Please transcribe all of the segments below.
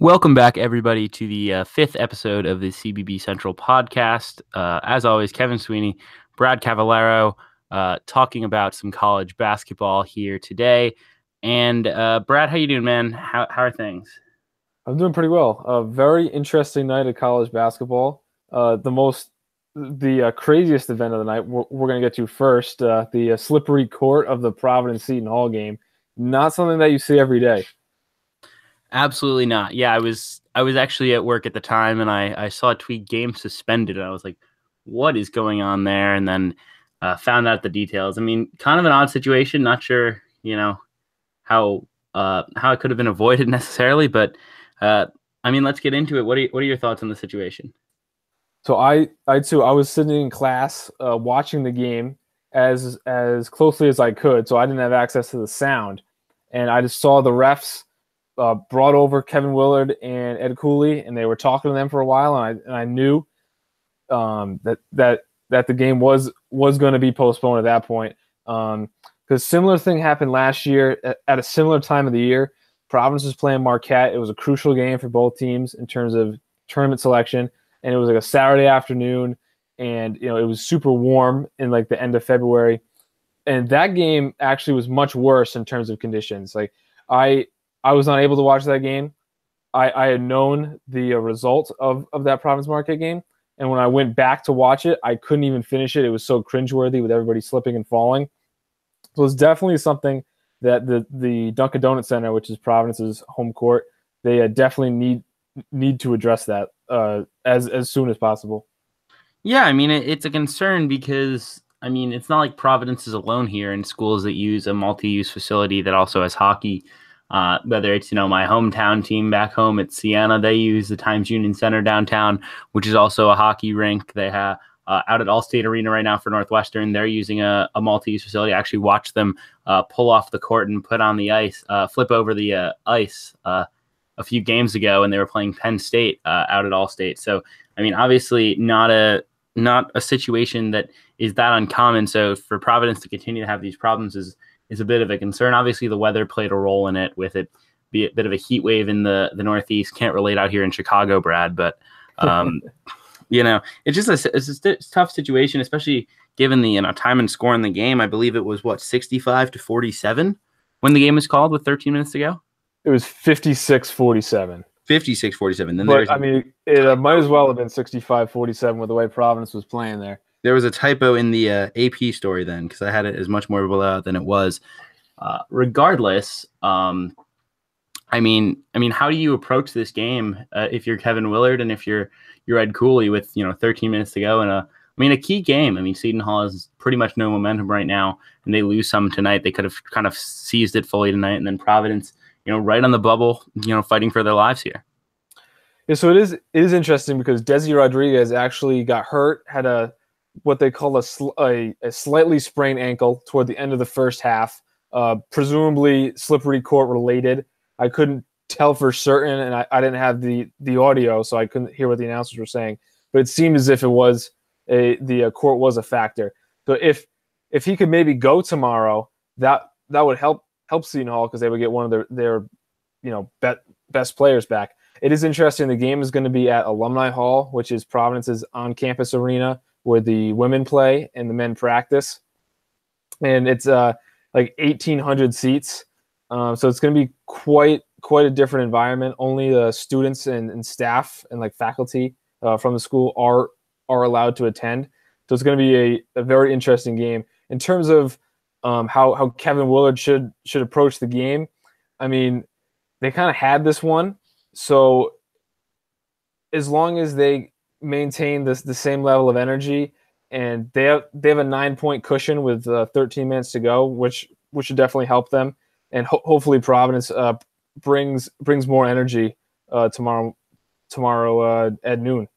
Welcome back, everybody, to the fifth episode of the CBB Central podcast. As always, Kevin Sweeney, Brad Cavallaro, talking about some college basketball here today. And Brad, how you doing, man? How are things? I'm doing pretty well. A very interesting night of college basketball. The craziest event of the night we're going to get to first, the slippery court of the Providence Seton Hall game. Not something that you see every day. Absolutely not. Yeah, I was actually at work at the time, and I saw a tweet, game suspended, and I was like, what is going on there? And then found out the details. I mean, kind of an odd situation. Not sure, how it could have been avoided necessarily, but I mean, let's get into it. What are your thoughts on the situation? So I was sitting in class watching the game as closely as I could. So I didn't have access to the sound, and I just saw the refs brought over Kevin Willard and Ed Cooley, and they were talking to them for a while, and I knew that the game was going to be postponed at that point. Because similar thing happened last year at a similar time of the year. Providence was playing Marquette. It was a crucial game for both teams in terms of tournament selection, and it was like a Saturday afternoon, and it was super warm in like the end of February, and that game actually was much worse in terms of conditions. Like I was not able to watch that game. I had known the result of that Providence Marquette game, and when I went back to watch it, I couldn't even finish it. It was so cringeworthy with everybody slipping and falling. So it's definitely something that the Dunkin' Donuts Center, which is Providence's home court, they definitely need to address that as soon as possible. Yeah, I mean, it's a concern because, I mean, it's not like Providence is alone here in schools that use a multi-use facility that also has hockey. Whether it's, my hometown team back home at Siena, they use the Times Union Center downtown, which is also a hockey rink. They have out at Allstate Arena right now for Northwestern. They're using a multi-use facility. I actually watched them pull off the court and put on the ice, flip over the ice a few games ago, and they were playing Penn State out at Allstate. So, I mean, obviously not a situation that is that uncommon. So for Providence to continue to have these problems is a bit of a concern. Obviously, the weather played a role in it, with it be a bit of a heat wave in the Northeast. Can't relate out here in Chicago, Brad, but it's just it's a tough situation, especially given the time and score in the game. I believe it was 65-47 when the game was called with 13 minutes to go. It was 56-47. 56-47. Then but I mean, it might as well have been 65-47 with the way Providence was playing there. There was a typo in the AP story then, because I had it as much more out than it was. Regardless, I mean, how do you approach this game if you're Kevin Willard and if you're Ed Cooley with 13 minutes to go and a key game? I mean, Seton Hall has pretty much no momentum right now, and they lose some tonight. They could have kind of seized it fully tonight, and then Providence, right on the bubble, fighting for their lives here. Yeah, so it is interesting because Desi Rodriguez actually got hurt, had what they call a slightly sprained ankle toward the end of the first half, presumably slippery court related. I couldn't tell for certain, and I didn't have the audio, so I couldn't hear what the announcers were saying. But it seemed as if it was the court was a factor. So if he could maybe go tomorrow, that would help Seton Hall, because they would get one of their best players back. It is interesting. The game is going to be at Alumni Hall, which is Providence's on-campus arena, where the women play and the men practice, and it's like 1,800 seats. So it's going to be quite a different environment. Only the students and staff and like faculty from the school are allowed to attend. So it's going to be a very interesting game in terms of how Kevin Willard should approach the game. I mean, they kind of had this one, so as long as they maintain the same level of energy, and they have a 9-point cushion with 13 minutes to go, which should definitely help them, and hopefully Providence brings more energy tomorrow at noon.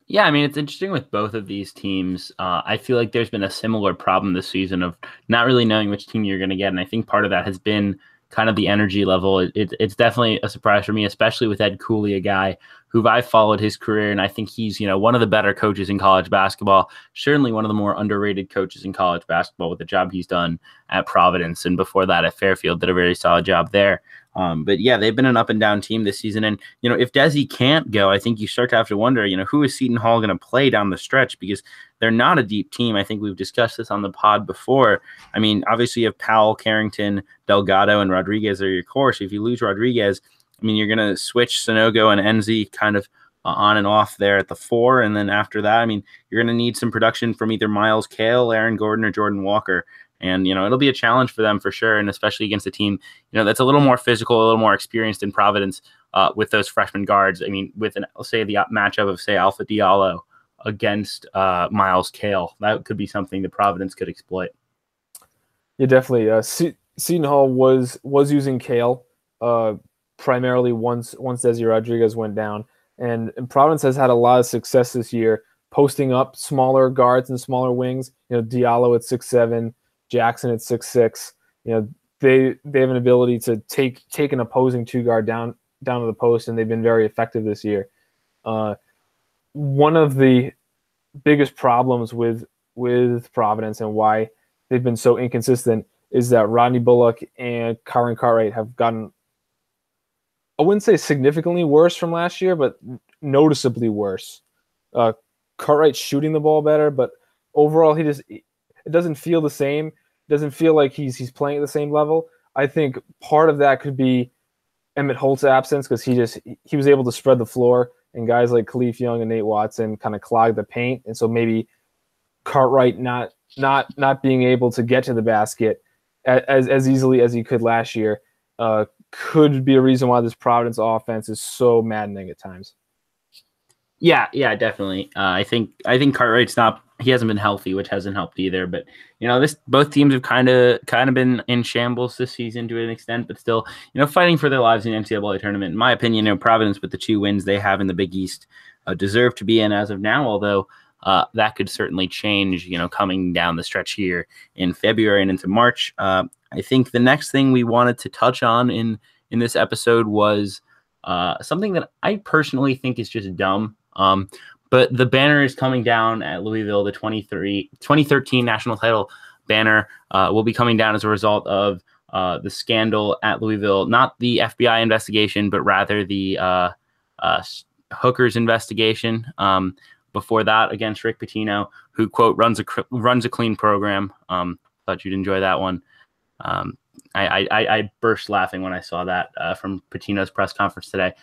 Yeah, I mean, it's interesting with both of these teams. I feel like there's been a similar problem this season of not really knowing which team you're going to get, and I think part of that has been kind of the energy level. It's definitely a surprise for me, especially with Ed Cooley, a guy who I've followed his career, and I think he's one of the better coaches in college basketball, certainly one of the more underrated coaches in college basketball with the job he's done at Providence, and before that at Fairfield did a very solid job there. But yeah, they've been an up and down team this season. And, if Desi can't go, I think you start to have to wonder, who is Seton Hall going to play down the stretch, because they're not a deep team. I think we've discussed this on the pod before. I mean, obviously you have Powell, Carrington, Delgado, and Rodriguez are your core. So if you lose Rodriguez, I mean, you're going to switch Sonogo and Enzi kind of on and off there at the 4. And then after that, I mean, you're going to need some production from either Miles Kale, Aaron Gordon, or Jordan Walker. And, it'll be a challenge for them for sure. And especially against a team, that's a little more physical, a little more experienced in Providence with those freshman guards. I mean, with say the matchup of, say, Alpha Diallo against Miles Kale, that could be something that Providence could exploit. Yeah, definitely. Seton Hall was using Kale primarily once Desi Rodriguez went down. And Providence has had a lot of success this year posting up smaller guards and smaller wings. Diallo at 6'7", Jackson at 6'6". They have an ability to take an opposing 2-guard down to the post, and they've been very effective this year. One of the biggest problems with Providence and why they've been so inconsistent is that Rodney Bullock and Kyron Cartwright have gotten, I wouldn't say significantly worse from last year, but noticeably worse. Cartwright's shooting the ball better, but overall it doesn't feel the same. It doesn't feel like he's playing at the same level. I think part of that could be Emmett Holt's absence, because he was able to spread the floor, and guys like Khalif Young and Nate Watson kind of clogged the paint, and so maybe Cartwright not being able to get to the basket as easily as he could last year could be a reason why this Providence offense is so maddening at times. Yeah, definitely. I think Cartwright's he hasn't been healthy, which hasn't helped either. But both teams have kind of been in shambles this season to an extent, but still, fighting for their lives in the NCAA tournament. In my opinion, Providence, with the 2 wins they have in the Big East, deserve to be in as of now. Although that could certainly change, coming down the stretch here in February and into March. I think the next thing we wanted to touch on in this episode was something that I personally think is just dumb. But the banner is coming down at Louisville. The 2013 national title banner will be coming down as a result of the scandal at Louisville, not the FBI investigation, but rather the Hookers investigation. Before that, against Rick Pitino, who, quote, runs a clean program. Thought you'd enjoy that one. I burst laughing when I saw that from Pitino's press conference today.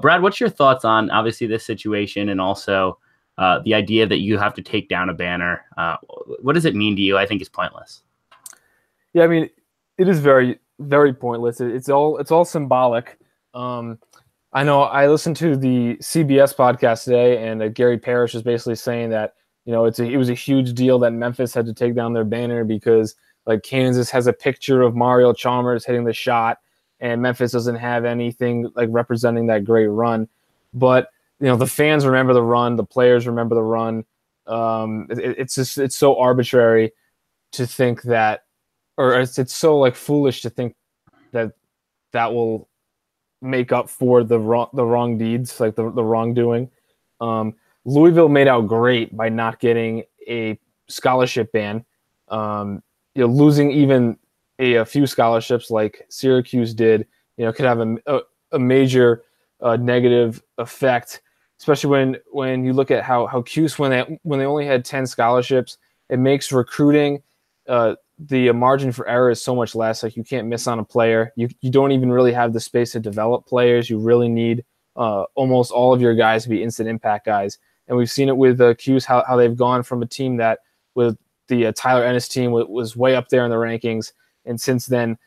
Brad, what's your thoughts on, obviously, this situation, and also the idea that you have to take down a banner? What does it mean to you? I think it's pointless. Yeah, I mean, it is very, very pointless. It's all symbolic. I know I listened to the CBS podcast today, and Gary Parrish was basically saying that it was a huge deal that Memphis had to take down their banner because, like, Kansas has a picture of Mario Chalmers hitting the shot, and Memphis doesn't have anything like representing that great run. But the fans remember the run, the players remember the run. It's so arbitrary to think that, or it's so like foolish to think that will make up for the wrong deeds, like the wrongdoing. Louisville made out great by not getting a scholarship ban. Losing even a few scholarships like Syracuse did, could have a major negative effect, especially when you look at how Cuse, when they only had 10 scholarships, it makes recruiting the margin for error is so much less. Like, you can't miss on a player. You don't even really have the space to develop players. You really need almost all of your guys to be instant impact guys. And we've seen it with Cuse, how they've gone from a team that with the Tyler Ennis team was way up there in the rankings, and since then,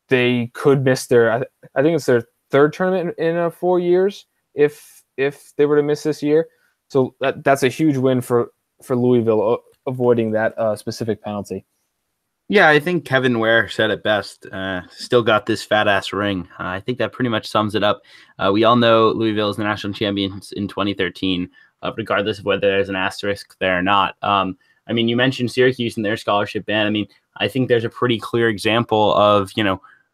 they could miss I think it's their 3rd tournament in 4 years if they were to miss this year. So that's a huge win for Louisville, avoiding that specific penalty. Yeah, I think Kevin Ware said it best. Still got this fat ass ring. I think that pretty much sums it up. We all know Louisville is the national champions in 2013, regardless of whether there's an asterisk there or not. I mean, you mentioned Syracuse and their scholarship ban. I mean, I think there's a pretty clear example of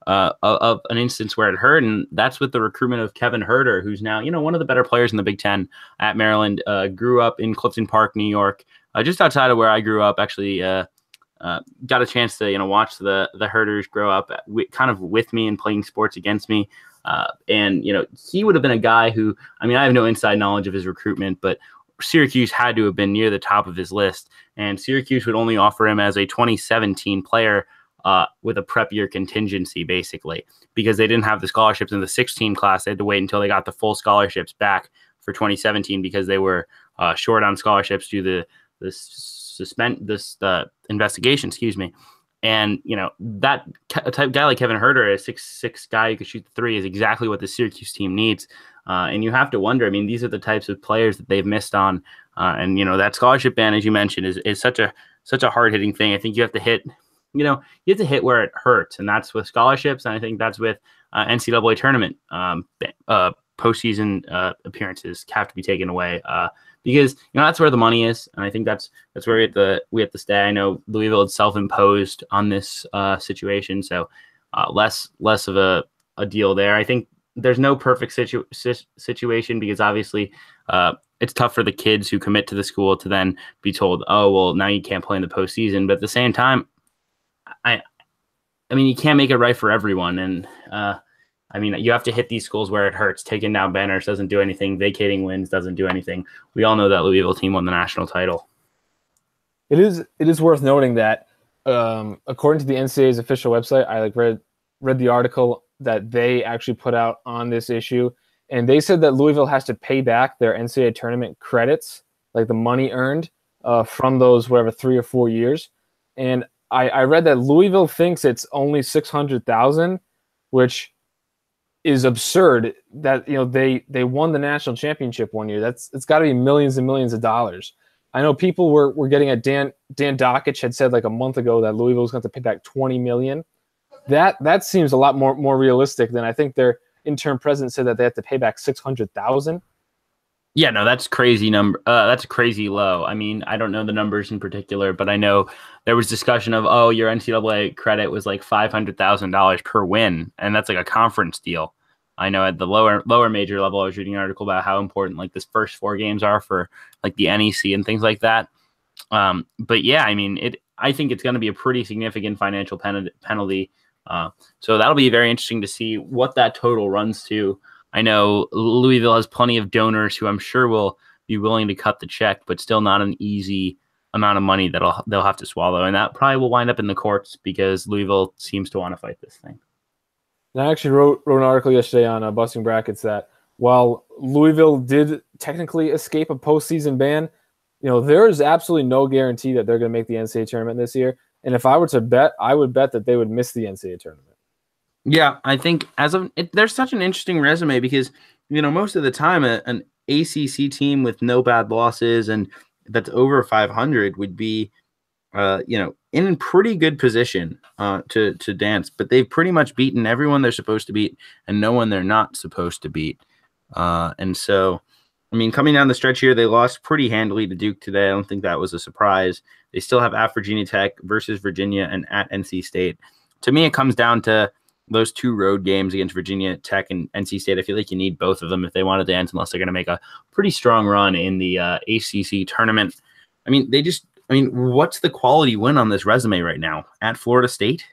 of an instance where it hurt, and that's with the recruitment of Kevin Herter, who's now one of the better players in the Big Ten at Maryland. Grew up in Clifton Park, New York, just outside of where I grew up, actually. got a chance to watch the herders grow up kind of with me and playing sports against me. And he would have been a guy who, I mean, I have no inside knowledge of his recruitment, but Syracuse had to have been near the top of his list, and Syracuse would only offer him as a 2017 player with a prep year contingency, basically, because they didn't have the scholarships in the 16 class. They had to wait until they got the full scholarships back for 2017 because they were short on scholarships due to this investigation, excuse me. And, that type guy like Kevin Herter, a 6'6" guy who could shoot the three, is exactly what the Syracuse team needs. And you have to wonder, I mean, these are the types of players that they've missed on. And, that scholarship ban, as you mentioned, is such a hard-hitting thing. I think you have to hit, where it hurts. And that's with scholarships. And I think that's with NCAA tournament postseason appearances have to be taken away. Because that's where the money is, and I think that's where we have to stay. I know Louisville is self-imposed on this situation, so less of a deal there. I think there's no perfect situation because obviously it's tough for the kids who commit to the school to then be told, oh well, now you can't play in the postseason. But at the same time, I mean, you can't make it right for everyone, and I mean, you have to hit these schools where it hurts. Taking down banners doesn't do anything. Vacating wins doesn't do anything. We all know that Louisville team won the national title. It is worth noting that according to the NCAA's official website, I read the article that they actually put out on this issue, and they said that Louisville has to pay back their NCAA tournament credits, like the money earned from those 3 or 4 years. And I read that Louisville thinks it's only $600,000, which is absurd. That they won the national championship one year. It's got to be millions and millions of dollars. I know people were getting at Dan Dockich had said like a month ago that Louisville was going to pay back $20 million. That seems a lot more realistic than I think their interim president said that they have to pay back $600,000. Yeah, no, that's crazy number. That's crazy low. I mean, I don't know the numbers in particular, but I know there was discussion of, oh, your NCAA credit was like $500,000 per win, and that's like a conference deal. I know at the lower major level, I was reading an article about how important like this first 4 games are for like the NEC and things like that. But yeah, I mean, I think it's going to be a pretty significant financial penalty. So that'll be very interesting to see what that total runs to. I know Louisville has plenty of donors who I'm sure will be willing to cut the check, but still not an easy amount of money that they'll have to swallow. And that probably will wind up in the courts because Louisville seems to want to fight this thing. And I actually wrote an article yesterday on Busting Brackets that while Louisville did technically escape a postseason ban, there is absolutely no guarantee that they're going to make the NCAA tournament this year. And if I were to bet, I would bet that they would miss the NCAA tournament. Yeah, I think there's such an interesting resume because, most of the time an ACC team with no bad losses and that's over 500 would be, in pretty good position to dance. But they've pretty much beaten everyone they're supposed to beat and no one they're not supposed to beat. And so, I mean, coming down the stretch here, they lost pretty handily to Duke today. I don't think that was a surprise. They still have at Virginia Tech versus Virginia and at NC State. To me, it comes down to those 2 road games against Virginia Tech and NC State. I feel like you need both of them if they want to dance, unless they're going to make a pretty strong run in the ACC tournament. I mean, what's the quality win on this resume right now? At Florida State?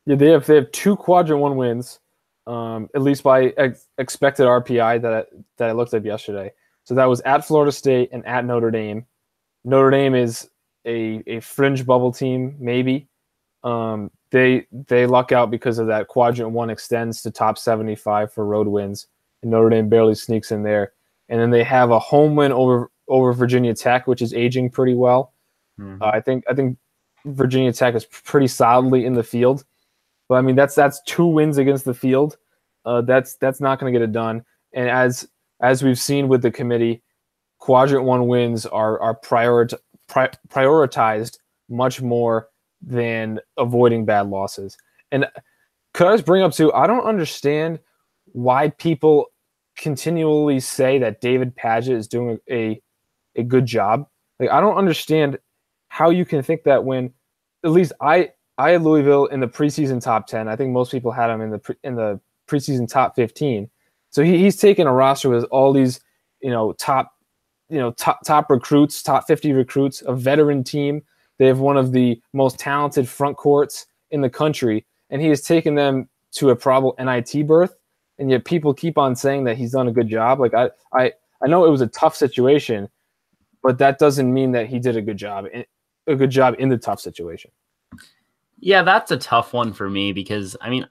Yeah, they have 2 quadrant 1 wins, at least by expected RPI that I looked up yesterday. So that was at Florida State and at Notre Dame. Notre Dame is a fringe bubble team, maybe. They luck out because of that quadrant 1 extends to top 75 for road wins, and Notre Dame barely sneaks in there. And then they have a home win over Virginia Tech, which is aging pretty well. Mm-hmm. I think Virginia Tech is pretty solidly in the field, but I mean that's 2 wins against the field. That's not going to get it done. And as we've seen with the committee, quadrant 1 wins are prioritized much more than avoiding bad losses. And could I just bring up too, I don't understand why people continually say that David Padgett is doing a good job. Like, I don't understand how you can think that when, at least I had Louisville in the preseason top 10. I think most people had him in the preseason top 15. So he's taken a roster with all these, top recruits, top 50 recruits, a veteran team. They have one of the most talented front courts in the country, and he has taken them to a probable NIT berth. And yet people keep on saying that he's done a good job. Like I know it was a tough situation, but that doesn't mean that he did a good job in the tough situation. Yeah, that's a tough one for me because, I mean,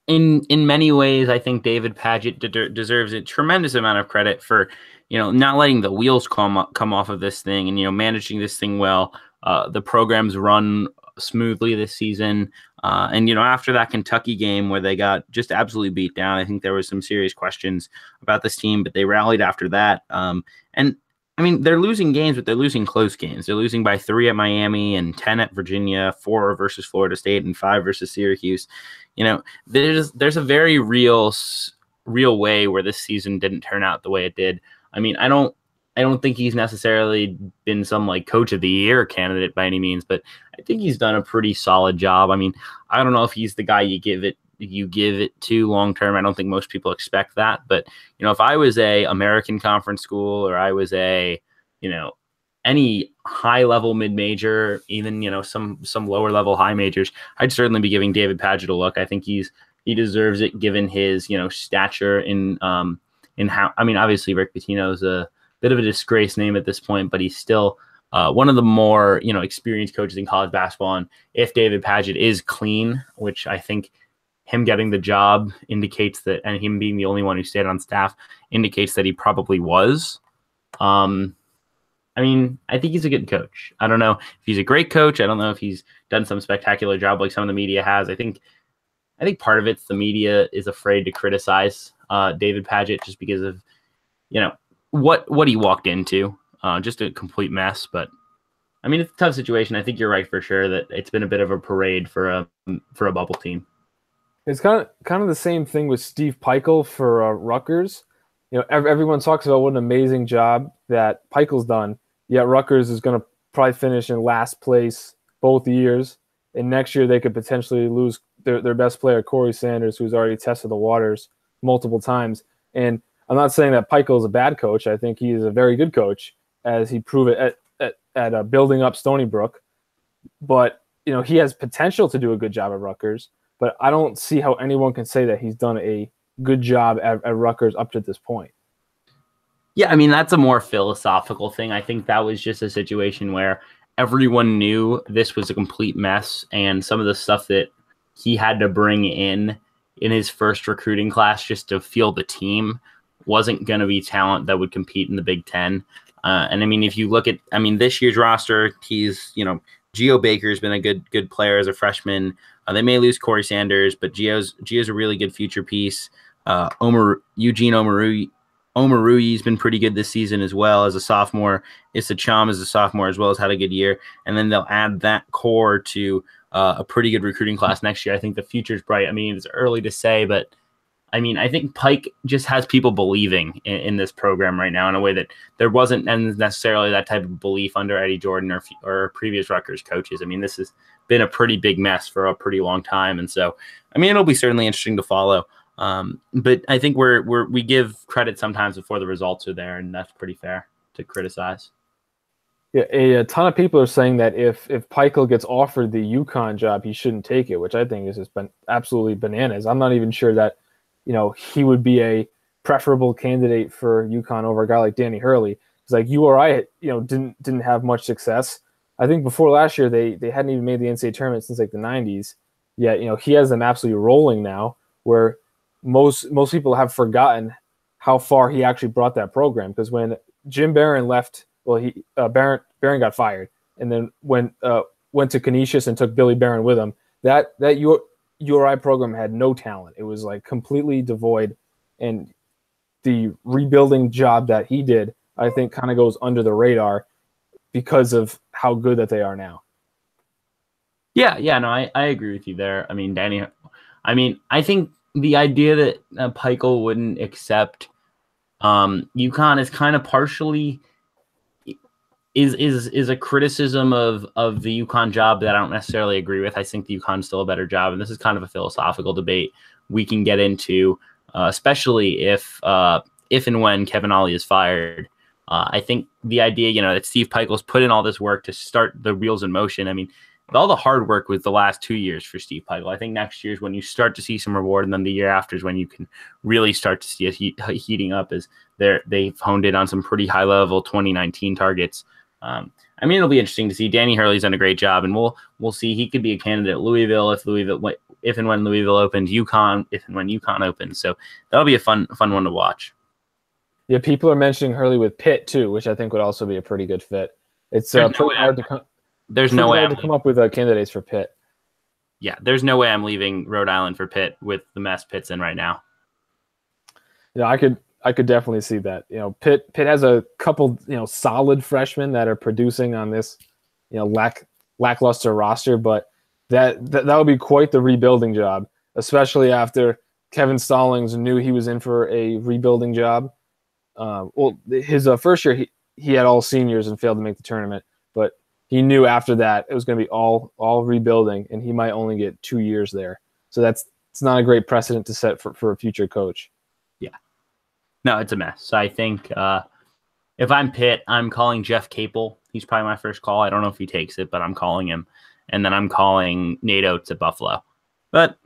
in many ways, I think David Padgett deserves a tremendous amount of credit for, not letting the wheels come off of this thing and, managing this thing well. The program's run smoothly this season. And, after that Kentucky game where they got just absolutely beat down, I think there was some serious questions about this team, but they rallied after that. And I mean, they're losing games, but they're losing close games. They're losing by 3 at Miami and 10 at Virginia, 4 versus Florida State, and 5 versus Syracuse. There's a very real way where this season didn't turn out the way it did. I mean, I don't think he's necessarily been some like coach of the year candidate by any means, but I think he's done a pretty solid job. I mean, I don't know if he's the guy you give it to long term. I don't think most people expect that, but if I was a American Conference school or I was a any high level mid major, even some lower level high majors, I'd certainly be giving David Padgett a look. I think he deserves it given his stature in how, I mean, obviously Rick Pitino's a bit of a disgrace name at this point, but he's still one of the more experienced coaches in college basketball. And if David Padgett is clean, which I think him getting the job indicates that, and him being the only one who stayed on staff indicates that he probably was. I mean, I think he's a good coach. I don't know if he's a great coach. I don't know if he's done some spectacular job like some of the media has. I think part of it's the media is afraid to criticize David Padgett just because of what he walked into, just a complete mess. But I mean, it's a tough situation. I think you're right for sure that it's been a bit of a parade for a bubble team. It's kind of the same thing with Steve Peichel for Rutgers. Everyone talks about what an amazing job that Peichel's done. Yet Rutgers is going to probably finish in last place both years, and next year they could potentially lose their best player, Corey Sanders, who's already tested the waters multiple times. And I'm not saying that Peichel is a bad coach. I think he is a very good coach, as he proved it at building up Stony Brook. But he has potential to do a good job at Rutgers. But I don't see how anyone can say that he's done a good job at Rutgers up to this point. Yeah, I mean, that's a more philosophical thing. I think that was just a situation where everyone knew this was a complete mess, and some of the stuff that he had to bring in his first recruiting class just to field the team wasn't going to be talent that would compete in the Big Ten. And I mean, if you look at, this year's roster, he's, Geo Baker's been a good player as a freshman. They may lose Corey Sanders, but Gio's a really good future piece. Eugene Omoruyi's been pretty good this season as well as a sophomore. Issa Cham as a sophomore as well has had a good year. And then they'll add that core to a pretty good recruiting class next year. I think the future's bright. I mean, it's early to say, but I mean, I think Pike just has people believing in this program right now in a way that there wasn't necessarily that type of belief under Eddie Jordan or previous Rutgers coaches. I mean, this has been a pretty big mess for a pretty long time. And so, I mean, it'll be certainly interesting to follow. But I think we give credit sometimes before the results are there, and that's pretty fair to criticize. Yeah, a ton of people are saying that if Peichel gets offered the UConn job, he shouldn't take it, which I think is just been absolutely bananas. I'm not even sure that he would be a preferable candidate for UConn over a guy like Danny Hurley. It's like URI, didn't have much success. I think before last year they hadn't even made the NCAA tournament since like the 90s. Yet he has them absolutely rolling now, where most people have forgotten how far he actually brought that program. Because when Jim Barron left, Barron got fired, and then went to Canisius and took Billy Barron with him. That URI program had no talent. It was like completely devoid, and the rebuilding job that he did, I think, kind of goes under the radar because of how good that they are now. Yeah, no, I agree with you there. I mean, I think the idea that Peichel wouldn't accept UConn is kind of partially is a criticism of the UConn job that I don't necessarily agree with. I think the UConn's still a better job, and this is kind of a philosophical debate we can get into, especially if and when Kevin Ollie is fired. I think the idea, that Steve Pikiell's put in all this work to start the wheels in motion. I mean, all the hard work was the last 2 years for Steve Pikiell. I think next year is when you start to see some reward, and then the year after is when you can really start to see it heating up as they've honed in on some pretty high-level 2019 targets. I mean, it'll be interesting to see. Danny Hurley's done a great job, and we'll see. He could be a candidate at Louisville if and when Louisville opens, UConn if and when UConn opens. So that'll be a fun one to watch. Yeah, people are mentioning Hurley with Pitt too, which I think would also be a pretty good fit. It's pretty hard to come. There's no way to come up with candidates for Pitt. Yeah, there's no way I'm leaving Rhode Island for Pitt with the mess Pitt's in right now. Yeah, I could definitely see that. Pitt has a couple solid freshmen that are producing on this lackluster roster, but that would be quite the rebuilding job, especially after Kevin Stallings knew he was in for a rebuilding job. Well, his first year he had all seniors and failed to make the tournament, but he knew after that it was going to be all rebuilding, and he might only get 2 years there. So it's not a great precedent to set for a future coach. Yeah, no, it's a mess. So I think if I'm Pitt, I'm calling Jeff Capel. He's probably my first call. I don't know if he takes it, but I'm calling him, and then I'm calling Nate Oates at Buffalo. But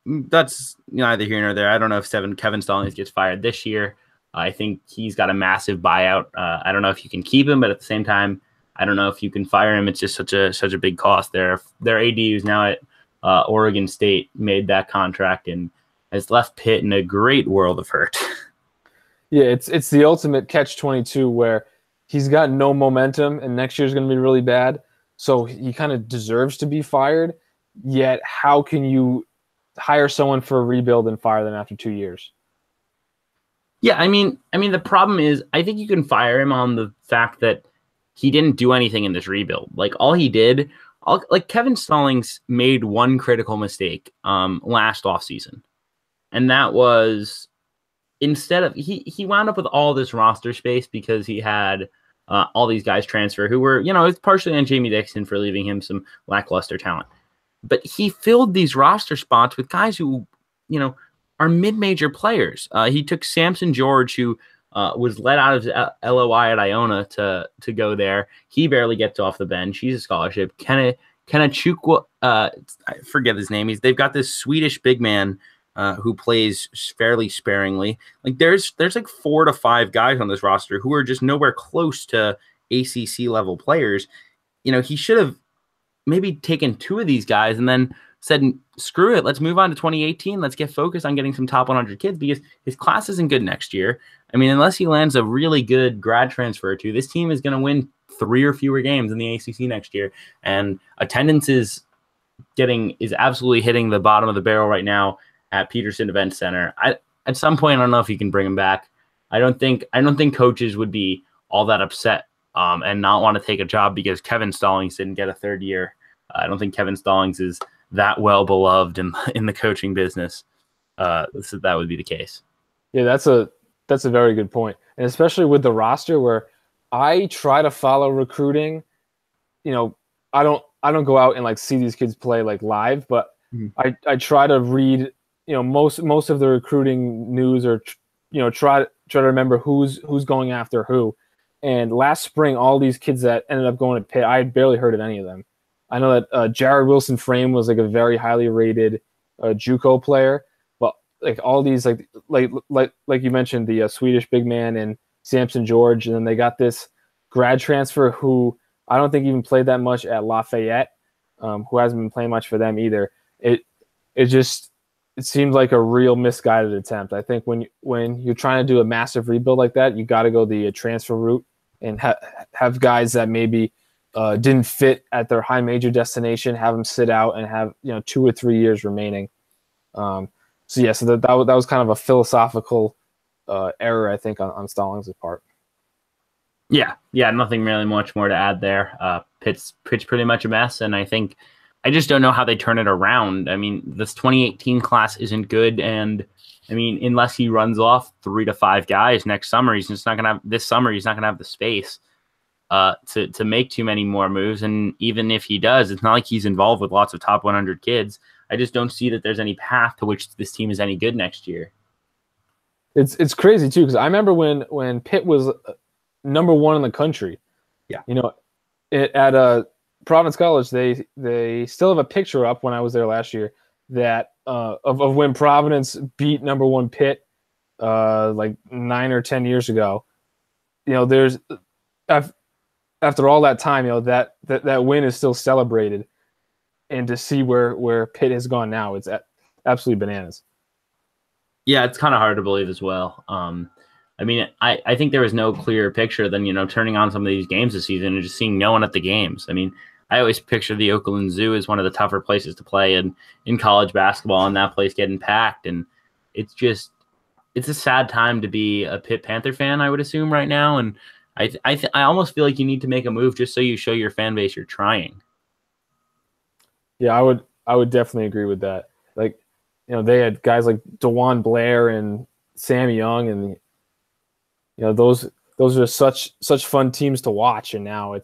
that's neither here nor there. I don't know if Kevin Stallings gets fired this year. I think he's got a massive buyout. I don't know if you can keep him, but at the same time, I don't know if you can fire him. It's just such a big cost. Their AD, who's now at Oregon State, made that contract and has left Pitt in a great world of hurt. Yeah, it's the ultimate catch-22 where he's got no momentum, and next year's going to be really bad. So he kind of deserves to be fired. Yet, how can you hire someone for a rebuild and fire them after 2 years? Yeah, I mean, the problem is, I think you can fire him on the fact that he didn't do anything in this rebuild. Like all he did, Kevin Stallings made one critical mistake last offseason, and that was instead of he wound up with all this roster space because he had all these guys transfer who were it's partially on Jamie Dixon for leaving him some lackluster talent, but he filled these roster spots with guys who are mid-major players. He took Samson George, who was let out of LOI at Iona to go there. He barely gets off the bench. He's a scholarship. Kenachukwu, I forget his name. They've got this Swedish big man who plays fairly sparingly. Like there's like 4 to 5 guys on this roster who are just nowhere close to ACC level players. He should have maybe taken 2 of these guys and then said, screw it, let's move on to 2018. Let's get focused on getting some top 100 kids because his class isn't good next year. I mean, unless he lands a really good grad transfer or 2, this team is going to win 3 or fewer games in the ACC next year. And attendance is absolutely hitting the bottom of the barrel right now at Peterson Event Center. At some point, I don't know if you can bring him back. I don't think coaches would be all that upset and not want to take a job because Kevin Stallings didn't get a 3rd year. I don't think Kevin Stallings is that well beloved in the coaching business. So that would be the case. Yeah, that's a very good point. And especially with the roster where I try to follow recruiting, I don't go out and like see these kids play like live, but I try to read, most of the recruiting news or try to remember who's going after who. And last spring, all these kids that ended up going to Pitt, I had barely heard of any of them. I know that Jared Wilson Frame was like a very highly rated JUCO player, but like all these like you mentioned, the Swedish big man and Samson George, and then they got this grad transfer who I don't think even played that much at Lafayette, who hasn't been playing much for them either. It seems like a real misguided attempt. I think when you're trying to do a massive rebuild like that, you got to go the transfer route and have guys that maybe didn't fit at their high major destination, have them sit out and have 2 or 3 years remaining. So that was kind of a philosophical error, I think, on Stallings' part. Yeah, nothing really much more to add there. Pitt's pretty much a mess, and I think I just don't know how they turn it around. I mean, this 2018 class isn't good, and I mean, unless he runs off 3 to 5 guys next summer, he's not gonna have the space to make too many more moves. And even if he does, it's not like he's involved with lots of top 100 kids. I just don't see that there's any path to which this team is any good next year. It's crazy too, because I remember when Pitt was number one in the country. Yeah. You know, at Providence College, they still have a picture up when I was there last year that of when Providence beat number one Pitt like 9 or 10 years ago. You know, there's after all that time, you know, that win is still celebrated, and to see where Pitt has gone now, it's absolutely bananas. Yeah, it's kind of hard to believe as well. I mean, I think there was no clearer picture than, you know, turning on some of these games this season and just seeing no one at the games. I mean, I always picture the Oakland Zoo as one of the tougher places to play in college basketball, and that place getting packed. And it's just, it's a sad time to be a Pitt Panther fan, I would assume, right now. And I almost feel like you need to make a move just so you show your fan base you're trying. Yeah, I would definitely agree with that. Like, you know, they had guys like DeJuan Blair and Sam Young, and you know those are such fun teams to watch. And now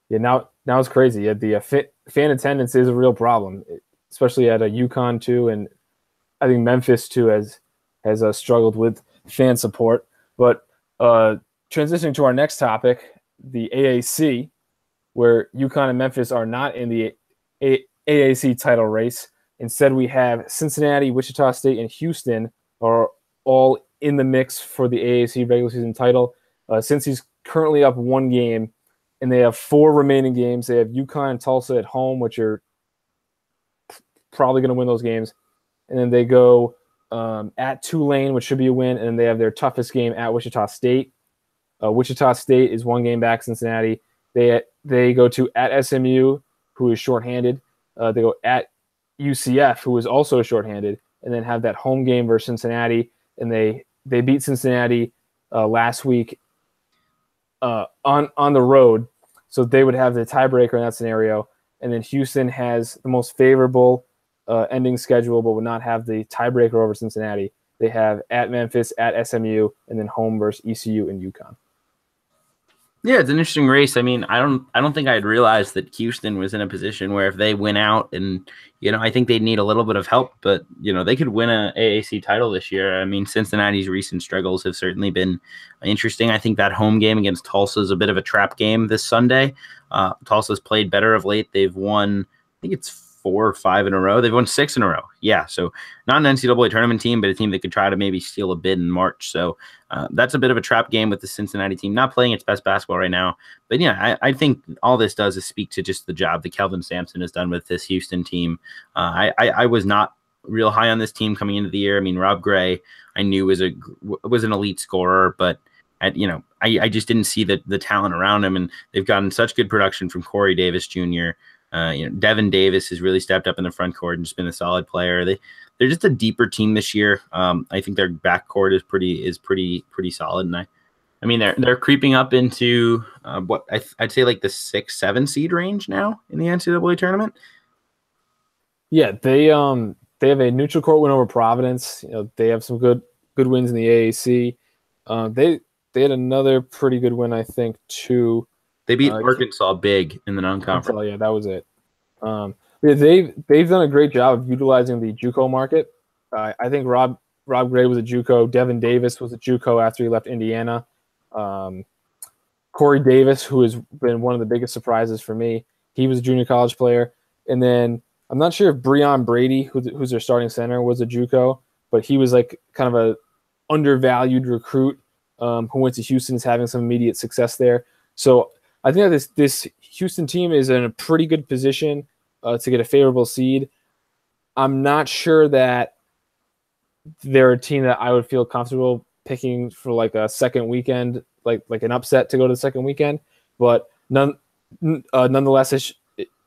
now it's crazy. Yeah, the fan attendance is a real problem, especially at a UConn too, and I think Memphis too has struggled with fan support. But transitioning to our next topic, the AAC, where UConn and Memphis are not in the AAC title race. Instead, we have Cincinnati, Wichita State, and Houston are all in the mix for the AAC regular season title. Cincy's currently up one game, and they have 4 remaining games. They have UConn and Tulsa at home, which are probably going to win those games. And then they go at Tulane, which should be a win, and then they have their toughest game at Wichita State. Wichita State is 1 game back Cincinnati. They go to at SMU, who is shorthanded. They go at UCF, who is also shorthanded, and then have that home game versus Cincinnati. And they beat Cincinnati last week on the road, so they would have the tiebreaker in that scenario. And then Houston has the most favorable ending schedule, but would not have the tiebreaker over Cincinnati. They have at Memphis, at SMU, and then home versus ECU and UConn. Yeah, it's an interesting race. I mean, I don't think I'd realized that Houston was in a position where if they win out, and you know, I think they'd need a little bit of help, but you know, they could win a AAC title this year. I mean, Cincinnati's recent struggles have certainly been interesting. I think that home game against Tulsa is a bit of a trap game this Sunday. Tulsa's played better of late. They've won, I think it's 4 or 5 in a row. They've won 6 in a row. Yeah, so not an NCAA tournament team, but a team that could try to maybe steal a bid in March. So that's a bit of a trap game with the Cincinnati team, not playing its best basketball right now. But yeah, I think all this does is speak to just the job that Kelvin Sampson has done with this Houston team. I was not real high on this team coming into the year. I mean, Rob Gray, I knew was an elite scorer, but I just didn't see the talent around him, and they've gotten such good production from Corey Davis Jr. Devin Davis has really stepped up in the front court and just been a solid player. They're just a deeper team this year. I think their backcourt is pretty solid, and I mean they're creeping up into what I'd say like the 6-7 seed range now in the NCAA tournament. Yeah, they have a neutral court win over Providence. You know, they have some good wins in the AAC. They had another pretty good win, I think, too. They beat Arkansas big in the non-conference. Yeah, that was it. Yeah, they've done a great job of utilizing the JUCO market. I think Rob Gray was a JUCO. Devin Davis was a JUCO after he left Indiana. Corey Davis, who has been one of the biggest surprises for me, he was a junior college player. And then I'm not sure if Breon Brady, who's their starting center, was a JUCO, but he was like kind of a undervalued recruit who went to Houston, is having some immediate success there. So I think that this Houston team is in a pretty good position to get a favorable seed. I'm not sure that they're a team that I would feel comfortable picking for like a second weekend, like an upset to go to the second weekend. But nonetheless,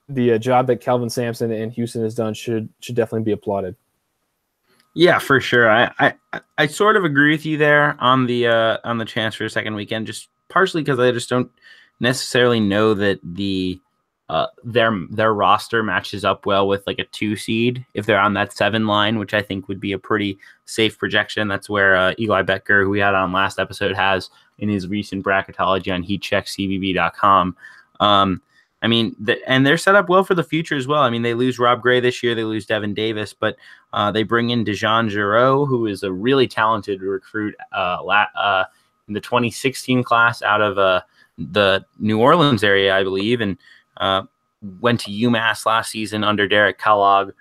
the job that Kelvin Sampson and Houston has done should definitely be applauded. Yeah, for sure. I sort of agree with you there on the chance for a second weekend, just partially because I just don't necessarily know that their roster matches up well with like a 2 seed if they're on that 7 line, which I think would be a pretty safe projection. That's where Eli Becker, who we had on last episode, has in his recent bracketology on heatcheckcbb.com. I mean, and they're set up well for the future as well. I mean, they lose Rob Gray this year, they lose Devin Davis, but they bring in Dejan Giroux, who is a really talented recruit in the 2016 class out of the New Orleans area, I believe, and went to UMass last season under Derek Kellogg.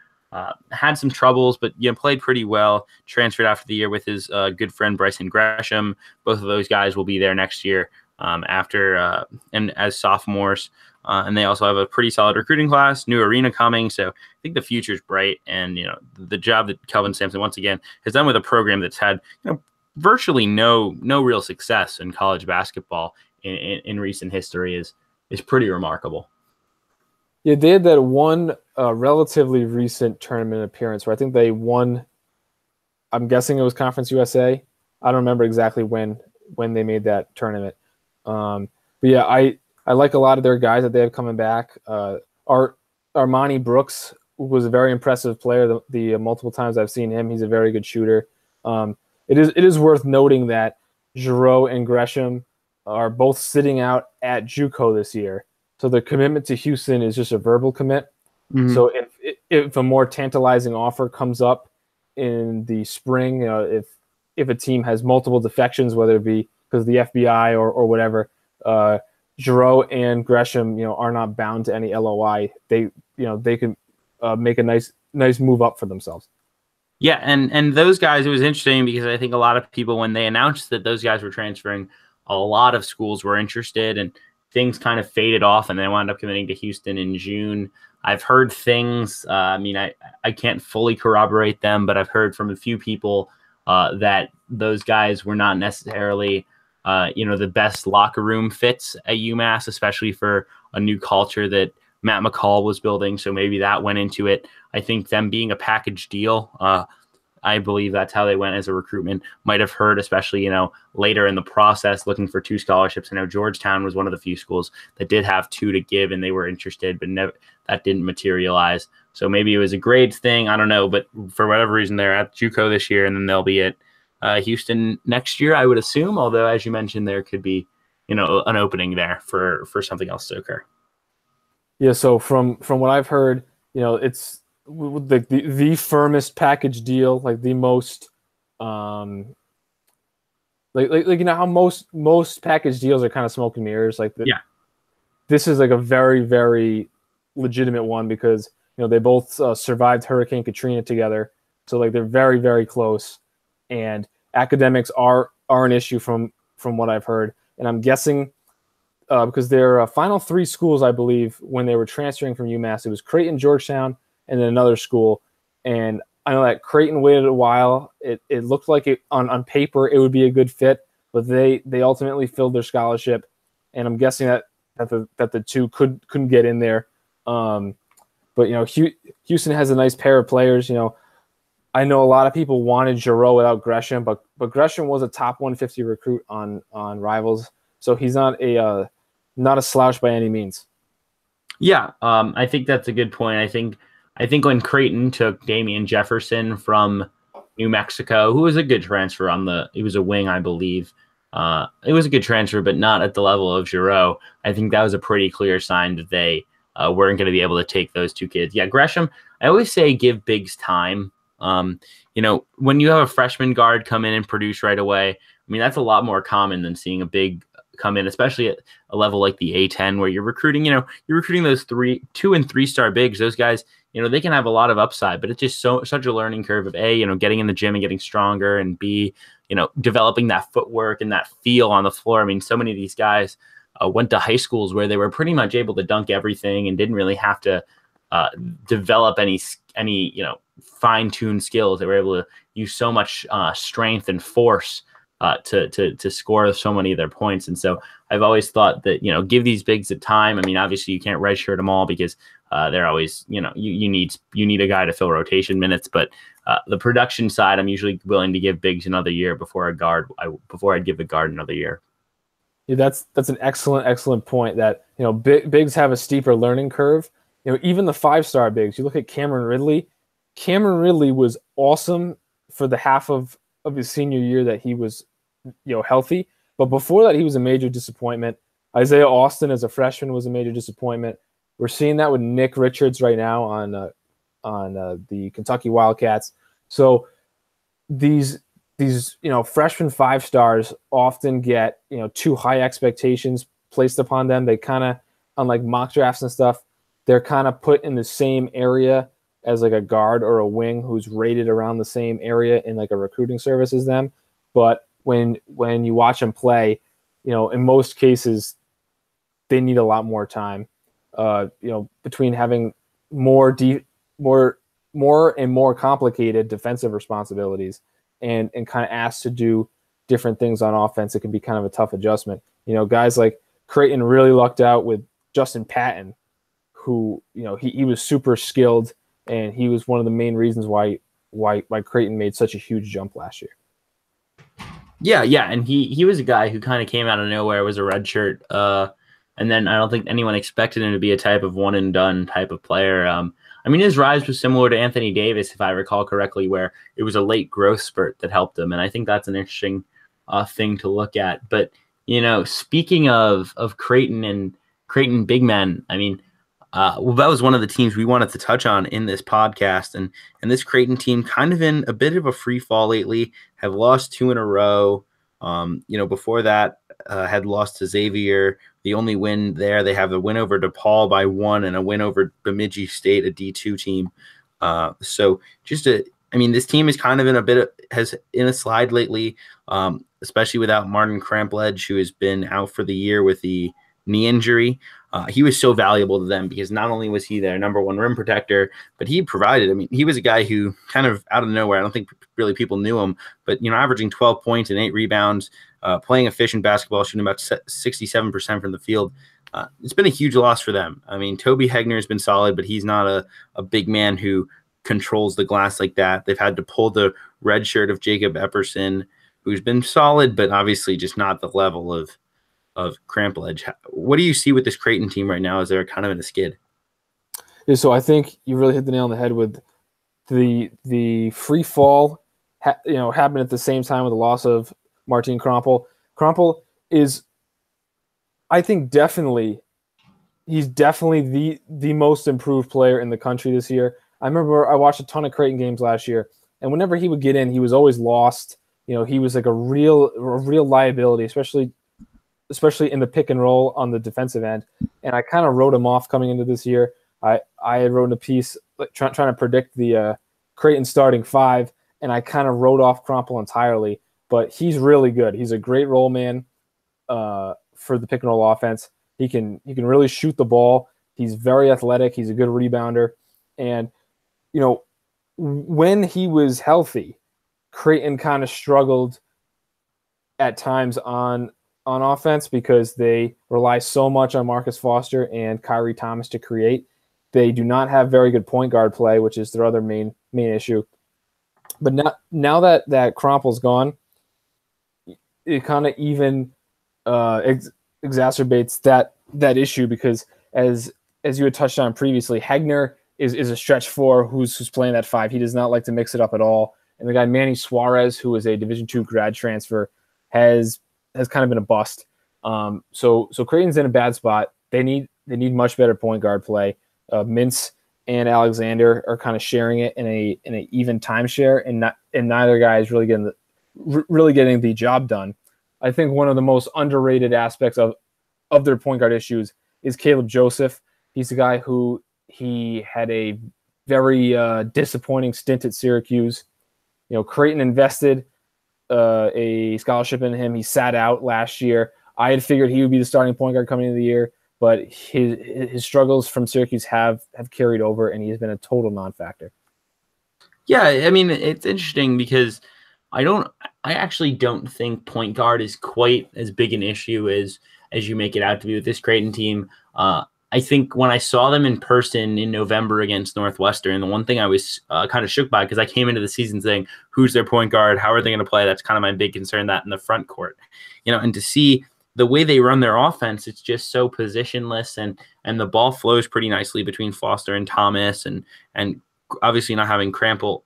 Had some troubles, but played pretty well. Transferred after the year with his good friend Bryson Gresham. Both of those guys will be there next year after and as sophomores. And they also have a pretty solid recruiting class, new arena coming. So I think the future is bright. And the job that Kelvin Sampson once again has done with a program that's had virtually no real success in college basketball in recent history is pretty remarkable. Yeah, they had that one relatively recent tournament appearance where I think they won. I'm guessing it was Conference USA. I don't remember exactly when they made that tournament. But yeah, I like a lot of their guys that they have coming back. Armani Brooks was a very impressive player. The multiple times I've seen him, he's a very good shooter. It is worth noting that Giroux and Gresham are both sitting out at JUCO this year. So the commitment to Houston is just a verbal commit. Mm-hmm. So if a more tantalizing offer comes up in the spring, if a team has multiple defections, whether it be because of the FBI or whatever, Giroux and Gresham, are not bound to any LOI. They can make a nice move up for themselves. Yeah, and those guys, it was interesting because I think a lot of people, when they announced that those guys were transferring, a lot of schools were interested, and things kind of faded off, and they wound up committing to Houston in June. I've heard things. I can't fully corroborate them, but I've heard from a few people that those guys were not necessarily, the best locker room fits at UMass, especially for a new culture that Matt McCall was building. So maybe that went into it. I think them being a package deal, I believe that's how they went as a recruitment. Might have heard, especially, later in the process, looking for 2 scholarships. I know Georgetown was one of the few schools that did have 2 to give, and they were interested, but that didn't materialize. So maybe it was a grades thing. I don't know, but for whatever reason, they're at JUCO this year, and then they'll be at Houston next year, I would assume. Although, as you mentioned, there could be, an opening there for something else to occur. Yeah. So from what I've heard, it's the firmest package deal, like the most, how most package deals are kind of smoke and mirrors. This is like a very, very legitimate one because they both survived Hurricane Katrina together, so they're very, very close, and academics are an issue from what I've heard, and I'm guessing because their final 3 schools, I believe, when they were transferring from UMass, it was Creighton, Georgetown, and then another school. And I know that Creighton waited a while. It looked like it on paper it would be a good fit, but they ultimately filled their scholarship, and I'm guessing that the 2 couldn't get in there. But Houston has a nice pair of players. I know a lot of people wanted Giroux without Gresham, but Gresham was a top 150 recruit on Rivals, so he's not a slouch by any means. Yeah, I think that's a good point. I think when Creighton took Damian Jefferson from New Mexico, who was a good transfer he was a wing, I believe. It was a good transfer, but not at the level of Giroux. I think that was a pretty clear sign that they weren't going to be able to take those 2 kids. Yeah, Gresham, I always say give bigs time. When you have a freshman guard come in and produce right away, I mean, that's a lot more common than seeing a big come in, especially at a level like the A10 where you're recruiting those 2 and 3 star bigs. Those guys, they can have a lot of upside, but it's just such a learning curve of A, getting in the gym and getting stronger, and B, developing that footwork and that feel on the floor. I mean, so many of these guys went to high schools where they were pretty much able to dunk everything and didn't really have to develop any fine-tuned skills. They were able to use so much strength and force to score so many of their points. And so I've always thought that, give these bigs a time. I mean, obviously you can't redshirt them all because they're always, you need a guy to fill rotation minutes, but the production side, I'm usually willing to give bigs another year before I'd give a guard another year. Yeah, that's an excellent point that, bigs have a steeper learning curve. Even the 5-star bigs, you look at Cameron Ridley. Cameron Ridley was awesome for the half of his senior year that he was, healthy. But before that, he was a major disappointment. Isaiah Austin as a freshman was a major disappointment. We're seeing that with Nick Richards right now on the Kentucky Wildcats. So these freshman 5-stars often get too high expectations placed upon them. They kind of, unlike mock drafts and stuff, they're kind of put in the same area as like a guard or a wing who's rated around the same area in like a recruiting service as them. But when you watch them play, in most cases, they need a lot more time. Between having more and more complicated defensive responsibilities and kind of asked to do different things on offense, it can be kind of a tough adjustment. Guys like Creighton really lucked out with Justin Patton, who he was super skilled, and he was one of the main reasons why Creighton made such a huge jump last year. Yeah, and he was a guy who kind of came out of nowhere, was a redshirt, and then I don't think anyone expected him to be a type of one and done type of player. His rise was similar to Anthony Davis, if I recall correctly, where it was a late growth spurt that helped him, and I think that's an interesting thing to look at. But speaking of Creighton and Creighton big men, that was one of the teams we wanted to touch on in this podcast, and this Creighton team kind of in a bit of a free fall lately, have lost 2 in a row. Before that, had lost to Xavier. The only win there, they have the win over DePaul by 1 and a win over Bemidji State, a D2 team. This team is kind of in a slide lately, especially without Martin Krampledge, who has been out for the year with the knee injury. He was so valuable to them because not only was he their number 1 rim protector, but he provided, he was a guy who kind of out of nowhere, I don't think really people knew him, but, averaging 12 points and 8 rebounds, playing efficient basketball, shooting about 67% from the field. It's been a huge loss for them. Toby Hegner has been solid, but he's not a big man who controls the glass like that. They've had to pull the red shirt of Jacob Epperson, who's been solid, but obviously just not the level of Krampledge. What do you see with this Creighton team right now as they're kind of in a skid? Yeah, so I think you really hit the nail on the head with the free fall happened at the same time with the loss of Martin Krampel. Krampel is, I think, he's definitely the most improved player in the country this year. I remember I watched a ton of Creighton games last year, and whenever he would get in, he was always lost. He was like a real liability, especially in the pick and roll on the defensive end. And I kind of wrote him off coming into this year. I had written a piece trying to predict the Creighton starting 5, and I kind of wrote off Krampel entirely. But he's really good. He's a great role man for the pick and roll offense. He can really shoot the ball. He's very athletic. He's a good rebounder. And, when he was healthy, Creighton kind of struggled at times on offense because they rely so much on Marcus Foster and Kyrie Thomas to create. They do not have very good point guard play, which is their other main issue. But now that Krampel's gone, it kind of even exacerbates that issue because as you had touched on previously, Hegner is a stretch 4 who's playing that 5. He does not like to mix it up at all. And the guy Manny Suarez, who is a Division II grad transfer, has kind of been a bust. So Creighton's in a bad spot. They need much better point guard play. Mintz and Alexander are kind of sharing it in an even timeshare, and neither guy is really getting the job done. I think one of the most underrated aspects of their point guard issues is Caleb Joseph. He's a guy who he had a very disappointing stint at Syracuse. Creighton invested a scholarship in him. He sat out last year. I had figured he would be the starting point guard coming into the year, but his struggles from Syracuse have carried over, and he's been a total non-factor. Yeah, it's interesting because I actually don't think point guard is quite as big an issue as you make it out to be with this Creighton team. I think when I saw them in person in November against Northwestern, the one thing I was kind of shook by, because I came into the season saying, who's their point guard? How are they going to play? That's kind of my big concern, that in the front court. And to see the way they run their offense, it's just so positionless, and the ball flows pretty nicely between Foster and Thomas, and obviously not having Krampel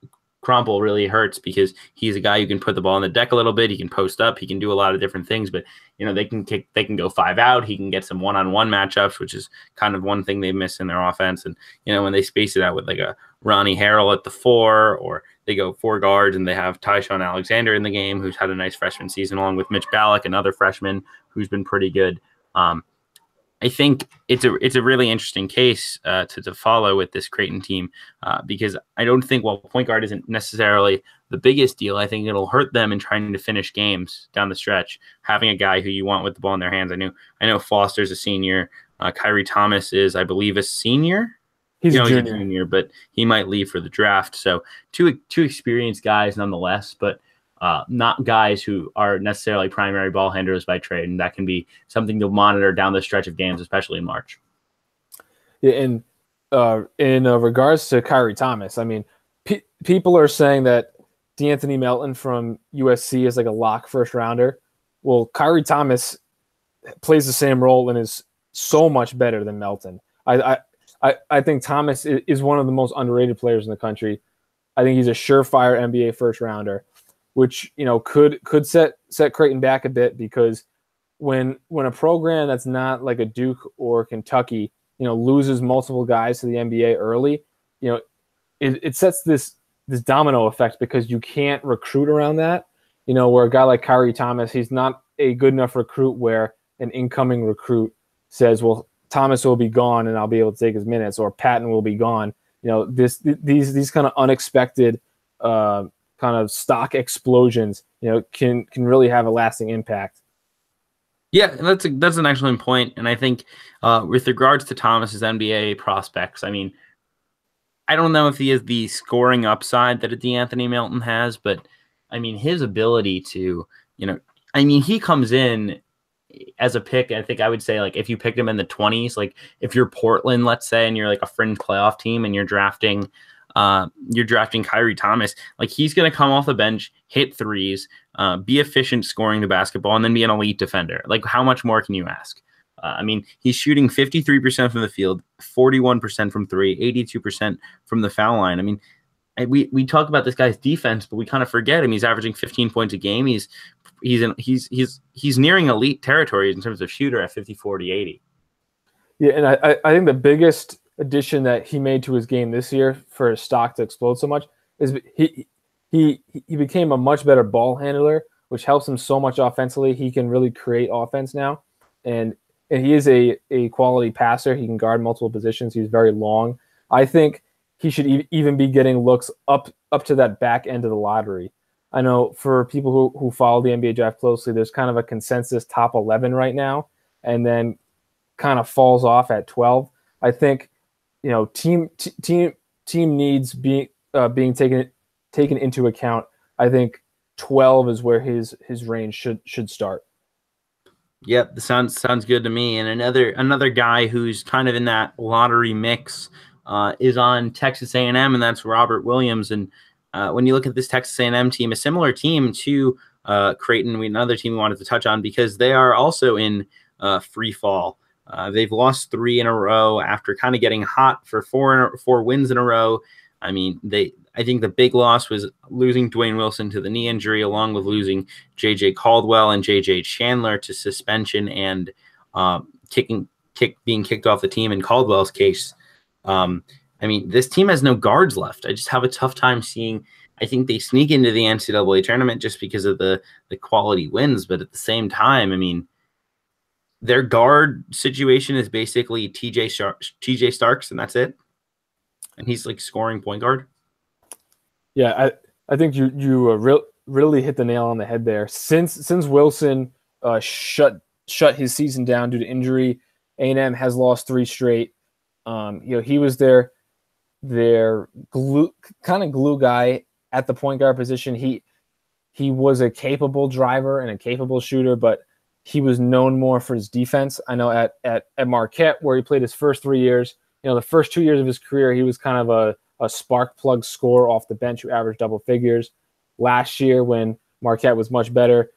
Crumple really hurts because he's a guy who can put the ball on the deck a little bit. He can post up. He can do a lot of different things, but they can go 5 out. He can get some one-on-one matchups, which is kind of one thing they miss in their offense. And, when they space it out with like a Ronnie Harrell at the 4, or they go 4 guards and they have Tyshawn Alexander in the game, who's had a nice freshman season, along with Mitch Ballack, another freshman who's been pretty good. I think it's a really interesting case to follow with this Creighton team because I don't think, while point guard isn't necessarily the biggest deal, I think it'll hurt them in trying to finish games down the stretch. Having a guy who you want with the ball in their hands. I know Foster's a senior. Kyrie Thomas is, I believe, a senior. He's a junior, but he might leave for the draft. So two experienced guys nonetheless, but not guys who are necessarily primary ball handlers by trade, and that can be something to monitor down the stretch of games, especially in March. Yeah, and in regards to Kyrie Thomas, I mean, people are saying that D'Anthony Melton from USC is like a lock first rounder. Well, Kyrie Thomas plays the same role and is so much better than Melton. I think Thomas is one of the most underrated players in the country. I think he's a surefire NBA first rounder, which could set Creighton back a bit, because when a program that's not like a Duke or Kentucky, loses multiple guys to the NBA early, it sets this domino effect, because you can't recruit around that. Where a guy like Kyrie Thomas, he's not a good enough recruit where an incoming recruit says, well, Thomas will be gone and I'll be able to take his minutes, or Patton will be gone. These kind of unexpected kind of stock explosions, can really have a lasting impact. Yeah, that's an excellent point. And I think with regards to Thomas's NBA prospects, I mean, I don't know if he has the scoring upside that a D'Anthony Melton has, but I mean, his ability to, he comes in as a pick. I think I would say, like, if you picked him in the 20s, like if you're Portland, let's say, and you're like a fringe playoff team and you're drafting Kyrie Thomas, like, he's going to come off the bench, hit threes, be efficient scoring the basketball, and then be an elite defender. Like, how much more can you ask? He's shooting 53% from the field, 41% from 3, 82% from the foul line. We talk about this guy's defense, but we kind of forget him. He's averaging 15 points a game. He's nearing elite territory in terms of shooter at 50, 40, 80. Yeah, and I think the biggest addition that he made to his game this year for his stock to explode so much is he became a much better ball handler, which helps him so much offensively. He can really create offense now, and he is a quality passer. He can guard multiple positions. He's very long. I think he should even be getting looks up to that back end of the lottery. I know for people who follow the NBA draft closely, there's kind of a consensus top 11 right now, and then kind of falls off at 12. I think team needs being taken into account. I think 12 is where his range should start. Yep, sounds good to me. And another guy who's kind of in that lottery mix is on Texas A&M, and that's Robert Williams. And when you look at this Texas A&M team, a similar team to Creighton, another team we wanted to touch on because they are also in free fall. They've lost 3 in a row after kind of getting hot for 4 wins in a row. I think the big loss was losing Dwayne Wilson to the knee injury, along with losing J.J. Caldwell and J.J. Chandler to suspension and being kicked off the team in Caldwell's case. This team has no guards left. I just have a tough time seeing. I think they sneak into the NCAA tournament just because of the quality wins, but at the same time, their guard situation is basically TJ Starks, and that's it. And he's like scoring point guard. Yeah, I think you really hit the nail on the head there. Since Wilson shut his season down due to injury, A&M has lost 3 straight. He was their glue guy at the point guard position. He was a capable driver and a capable shooter, but he was known more for his defense. I know at Marquette, where he played his first 3 years, the first 2 years of his career, he was kind of a spark plug scorer off the bench who averaged double figures. Last year, when Marquette was much better,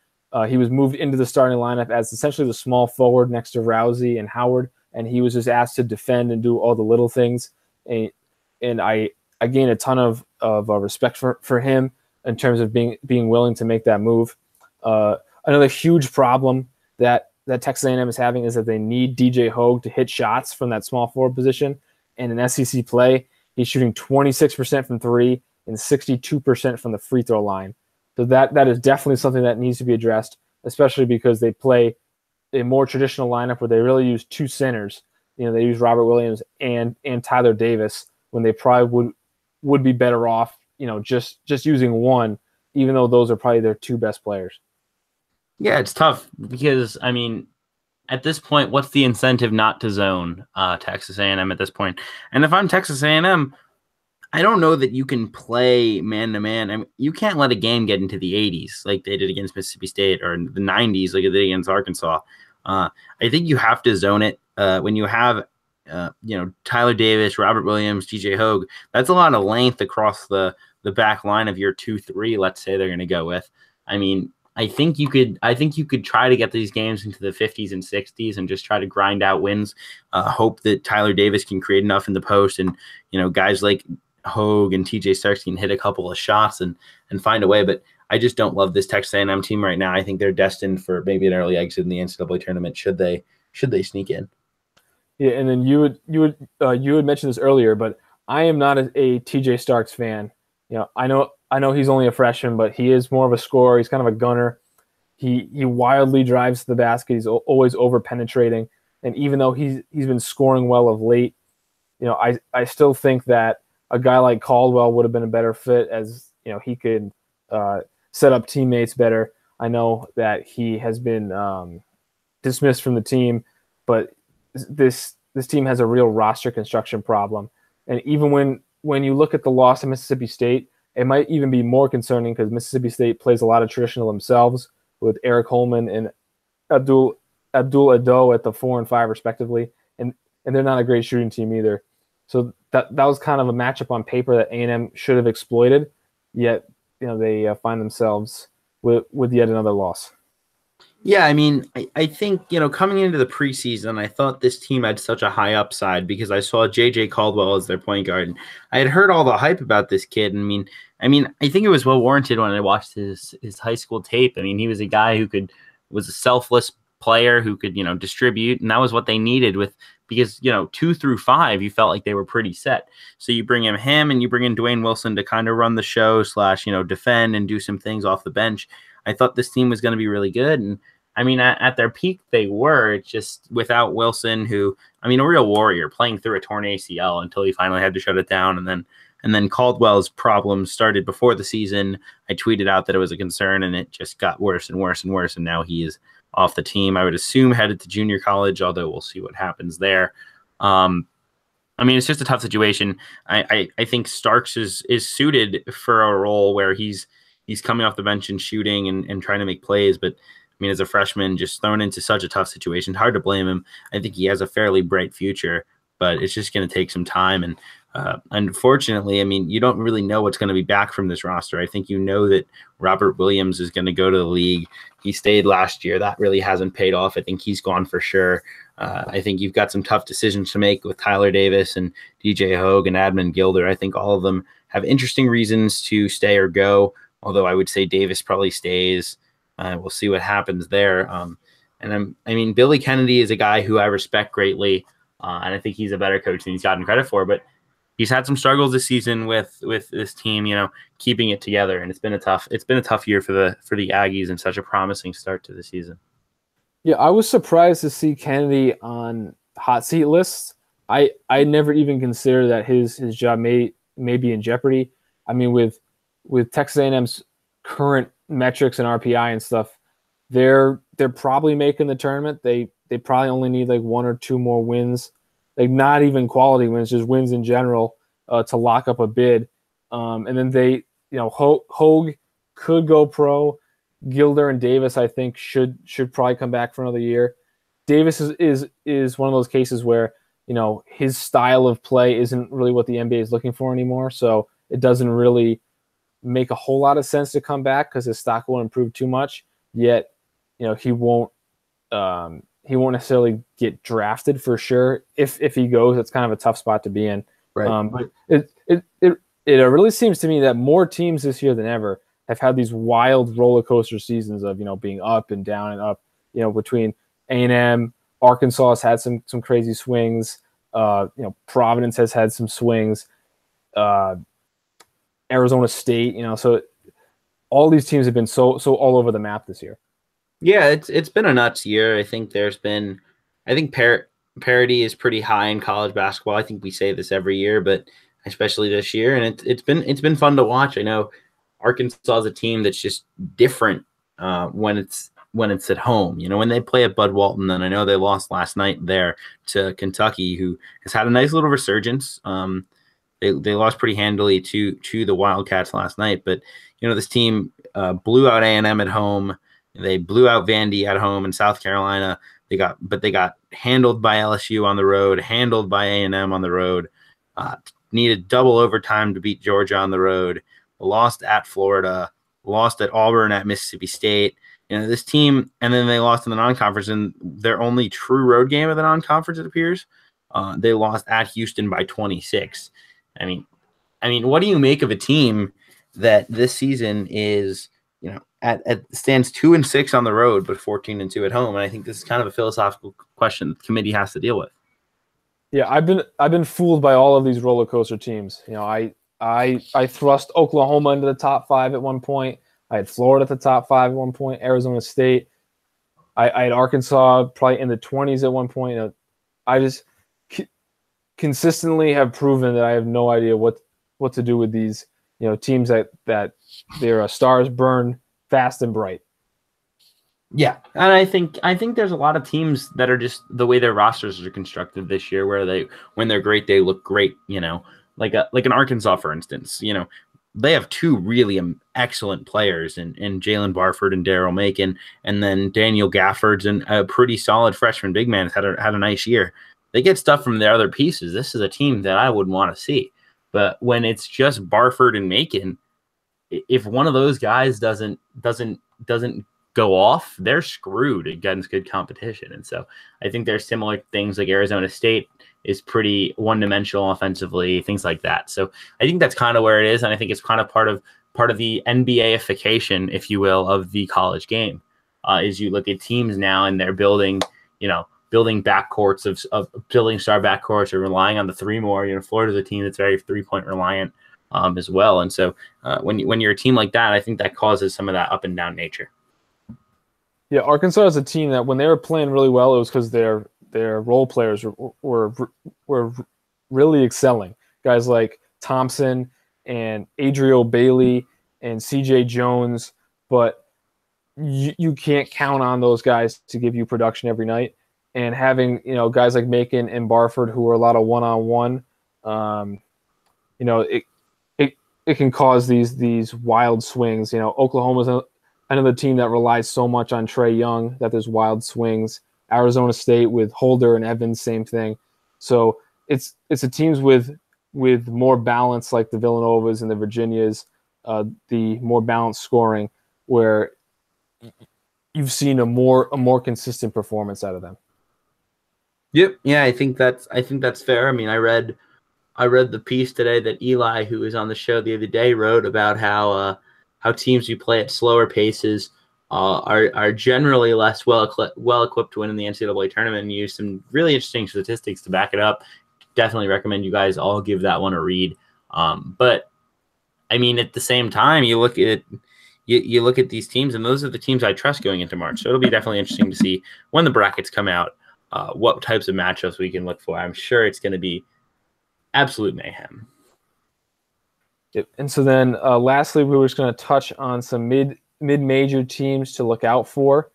he was moved into the starting lineup as essentially the small forward next to Rousey and Howard, and he was just asked to defend and do all the little things. And I gained a ton of of respect for him in terms of being willing to make that move. Another huge problem that Texas A&M is having is that they need DJ Hogue to hit shots from that small forward position. And in SEC play, he's shooting 26% from three and 62% from the free throw line. So that is definitely something that needs to be addressed, especially because they play a more traditional lineup where they really use two centers. They use Robert Williams and Tyler Davis when they probably would be better off, just using one, even though those are probably their two best players. Yeah, it's tough because, I mean, at this point, what's the incentive not to zone Texas A&M at this point? And if I'm Texas A&M, I don't know that you can play man-to-man. I mean, you can't let a game get into the 80s like they did against Mississippi State, or the 90s like they did against Arkansas. I think you have to zone it when you have, Tyler Davis, Robert Williams, DJ Hogue. That's a lot of length across the back line of your 2-3. Let's say they're going to go with. I mean, I think you could try to get these games into the 50s and 60s and just try to grind out wins. Hope that Tyler Davis can create enough in the post, and guys like Hogue and TJ Starks can hit a couple of shots and find a way. But I just don't love this Texas A&M team right now. I think they're destined for maybe an early exit in the NCAA tournament should they sneak in. Yeah, and then you had mentioned this earlier, but I am not a TJ Starks fan. I know he's only a freshman, but he is more of a scorer. He's kind of a gunner. He wildly drives to the basket. He's always over penetrating, and even though he's been scoring well of late, I still think that a guy like Caldwell would have been a better fit, as he could set up teammates better. I know that he has been dismissed from the team, but this team has a real roster construction problem. And even when you look at the loss to Mississippi State, it might even be more concerning because Mississippi State plays a lot of traditional themselves with Eric Holman and Abdul Ado at the 4 and 5 respectively, and they're not a great shooting team either. So that was kind of a matchup on paper that A&M should have exploited, yet they find themselves with yet another loss. Yeah, I mean, I think, coming into the preseason, I thought this team had such a high upside because I saw J.J. Caldwell as their point guard. And I had heard all the hype about this kid. And I mean, I think it was well warranted when I watched his high school tape. I mean, he was a guy who was a selfless player who could, distribute. And that was what they needed because 2 through 5, you felt like they were pretty set. So you bring him and you bring in Dwayne Wilson to kind of run the show / defend and do some things off the bench. I thought this team was going to be really good. And I mean, at their peak, they were just without Wilson, who, I mean, a real warrior playing through a torn ACL until he finally had to shut it down. And then Caldwell's problems started before the season. I tweeted out that it was a concern, and it just got worse and worse and worse. And now he is off the team. I would assume headed to junior college, although we'll see what happens there. I mean, it's just a tough situation. I think Starks is suited for a role where he's coming off the bench and shooting and trying to make plays. But I mean, as a freshman, just thrown into such a tough situation, hard to blame him. I think he has a fairly bright future, but it's just going to take some time. And unfortunately, I mean, you don't really know what's going to be back from this roster. I think that Robert Williams is going to go to the league. He stayed last year. That really hasn't paid off. I think he's gone for sure. I think you've got some tough decisions to make with Tyler Davis and DJ Hogue and Admon Gilder. I think all of them have interesting reasons to stay or go, although I would say Davis probably stays. We'll see what happens there. I mean, Billy Kennedy is a guy who I respect greatly, and I think he's a better coach than he's gotten credit for. But he's had some struggles this season with this team, keeping it together, and it's been a tough year for the Aggies and such a promising start to the season. Yeah, I was surprised to see Kennedy on hot seat lists. I never even considered that his job may be in jeopardy. I mean, with Texas A&M's current metrics and RPI and stuff, they're probably making the tournament. They probably only need like 1 or 2 more wins, like not even quality wins, just wins in general to lock up a bid. And then Hogue could go pro. Gilder and Davis, I think, should probably come back for another year. Davis is one of those cases where his style of play isn't really what the NBA is looking for anymore. So it doesn't really make a whole lot of sense to come back because his stock won't improve too much. Yet, he won't necessarily get drafted for sure. If he goes, it's kind of a tough spot to be in. Right. But it really seems to me that more teams this year than ever have had these wild roller coaster seasons of, being up and down and up, between A&M, Arkansas has had some crazy swings. Providence has had some swings. Arizona State, so all these teams have been so all over the map this year. Yeah, it's been a nuts year. I think parity is pretty high in college basketball. I think we say this every year, but especially this year, and it's been fun to watch. I know Arkansas is a team that's just different when it's at home. When they play at Bud Walton, and I know they lost last night there to Kentucky, who has had a nice little resurgence. They lost pretty handily to the Wildcats last night, but this team blew out A&M at home. They blew out Vandy at home in South Carolina. They got handled by LSU on the road, handled by A&M on the road. Needed double overtime to beat Georgia on the road. Lost at Florida. Lost at Auburn, at Mississippi State. This team, and then they lost in the non-conference. And their only true road game of the non-conference, it appears, they lost at Houston by 26. I mean, what do you make of a team that this season is, stands 2-6 on the road, but 14-2 at home? And I think this is kind of a philosophical question the committee has to deal with. Yeah, I've been fooled by all of these roller coaster teams. I thrust Oklahoma into the top 5 at one point. I had Florida at the top 5 at one point. Arizona State. I had Arkansas probably in the 20s at one point. I just consistently have proven that I have no idea what to do with these teams that their stars burn fast and bright. Yeah, and I think there's a lot of teams that are just the way their rosters are constructed this year, where when they're great, they look great. Like an Arkansas, for instance. They have 2 really excellent players in Jalen Barford and Daryl Macon, and then Daniel Gafford's and a pretty solid freshman big man had a nice year. They get stuff from their other pieces. This is a team that I would want to see. But when it's just Barford and Macon, if one of those guys doesn't go off, they're screwed against good competition. And so I think there's similar things like Arizona State is pretty one-dimensional offensively, things like that. So I think that's kind of where it is, and I think it's kind of part of the NBA-ification, if you will, of the college game. Is you look at teams now and they're building backcourts of building star backcourts or relying on the 3 more. Florida's a team that's very 3-point reliant as well. And so when you're a team like that, I think that causes some of that up and down nature. Yeah, Arkansas is a team that when they were playing really well, it was because their role players were really excelling. Guys like Thompson and Adriel Bailey and C.J. Jones, but you can't count on those guys to give you production every night. And having guys like Macon and Barford, who are a lot of one-on-one, it can cause these wild swings. Oklahoma's another team that relies so much on Trae Young that there's wild swings. Arizona State with Holder and Evans, same thing. So it's the teams with more balance, like the Villanovas and the Virginias, the more balanced scoring, where you've seen a more consistent performance out of them. Yep. Yeah, I think that's fair. I mean, I read the piece today that Eli, who was on the show the other day, wrote about how teams who play at slower paces are generally less well equipped to win in the NCAA tournament, and use some really interesting statistics to back it up. Definitely recommend you guys all give that one a read. But I mean, at the same time, you look at these teams, and those are the teams I trust going into March. So it'll be definitely interesting to see when the brackets come out, what types of matchups we can look for. I'm sure it's going to be absolute mayhem. Yep. And so then lastly, we were just going to touch on some mid-major teams to look out for.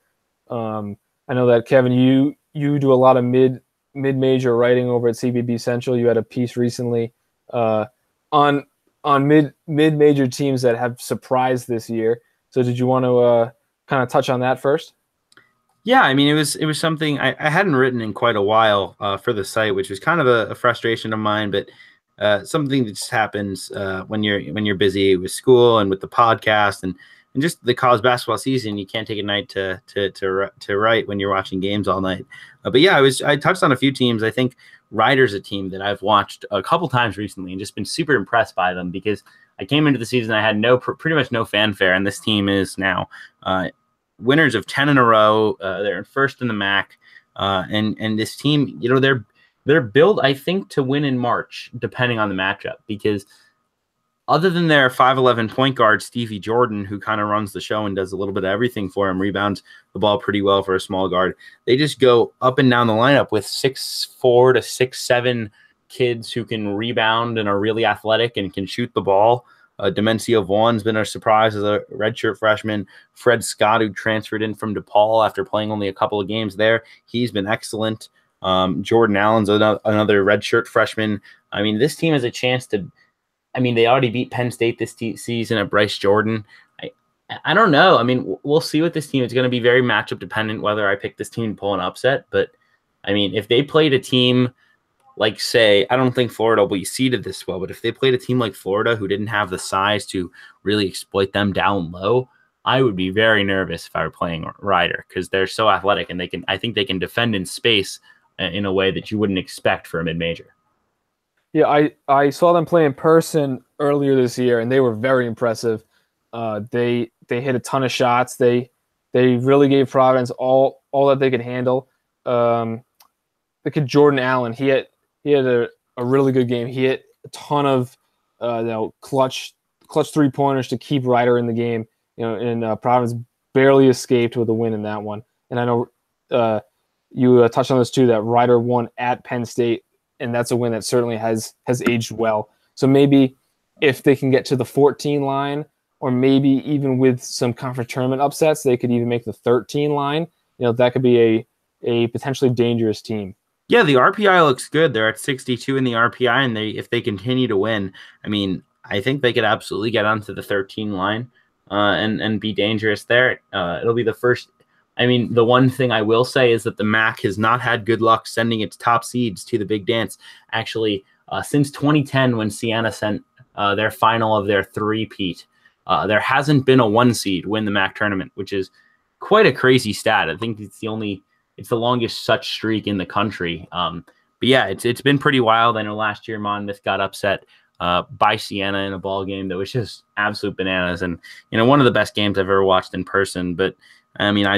I know that, Kevin, you do a lot of mid-major writing over at CBB Central. You had a piece recently on mid-major teams that have surprised this year. So did you want to kind of touch on that first? Yeah, I mean, it was something I hadn't written in quite a while for the site, which was kind of a frustration of mine, but something that just happens when you're busy with school and with the podcast, and and just the college basketball season, you can't take a night to write when you're watching games all night. But yeah, I touched on a few teams. I think Rider's a team that I've watched a couple times recently and just been super impressed by them, because I came into the season, I had pretty much no fanfare, and this team is now winners of 10 in a row. They're in first in the MAC, and this team, they're built, I think, to win in March, depending on the matchup, because other than their 5'11" point guard, Stevie Jordan, who kind of runs the show and does a little bit of everything for him, rebounds the ball pretty well for a small guard, they just go up and down the lineup with 6'4" to 6'7" kids who can rebound and are really athletic and can shoot the ball. Demencio Vaughn's been a surprise as a redshirt freshman. Fred Scott, who transferred in from DePaul after playing only a couple of games there, he's been excellent. Jordan Allen's another redshirt freshman. I mean, this team has a chance to – I mean, they already beat Penn State this season at Bryce Jordan. I don't know. I mean, we'll see with this team. It's going to be very matchup dependent whether I pick this team to pull an upset. But, I mean, if they played a team like, say, I don't think Florida will be seeded this well, but if they played a team like Florida who didn't have the size to really exploit them down low, I would be very nervous if I were playing Rider, because they're so athletic and I think they can defend in space in a way that you wouldn't expect for a mid-major. Yeah, I saw them play in person earlier this year, and they were very impressive. They hit a ton of shots. They really gave Providence all that they could handle. The kid Jordan Allen, he had a really good game. He hit a ton of clutch 3-pointers to keep Rider in the game. And Providence barely escaped with a win in that one. And I know you touched on this too, that Rider won at Penn State, and that's a win that certainly has aged well. So maybe if they can get to the 14 line, or maybe even with some conference tournament upsets, they could even make the 13 line. That could be a potentially dangerous team. Yeah, the RPI looks good. They're at 62 in the RPI, and if they continue to win, I mean, I think they could absolutely get onto the 13 line and be dangerous there. It'll be the first. I mean, the one thing I will say is that the MAC has not had good luck sending its top seeds to the big dance. Actually, since 2010, when Siena sent their final of their three-peat, there hasn't been a 1 seed win the MAC tournament, which is quite a crazy stat. I think it's the longest such streak in the country. But yeah, it's been pretty wild. I know last year Monmouth got upset by Siena in a ball game that was just absolute bananas, and one of the best games I've ever watched in person. But I mean, I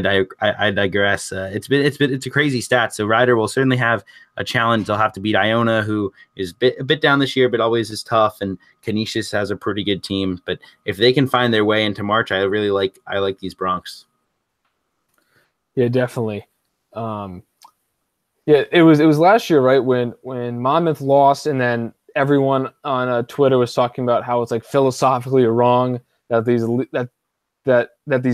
digress. It's a crazy stat. So Rider will certainly have a challenge. They'll have to beat Iona, who is a bit down this year, but always is tough. And Canisius has a pretty good team. But if they can find their way into March, I like these Broncs. Yeah, definitely. It was last year, right, when Monmouth lost, and then everyone on Twitter was talking about how it's like philosophically wrong that these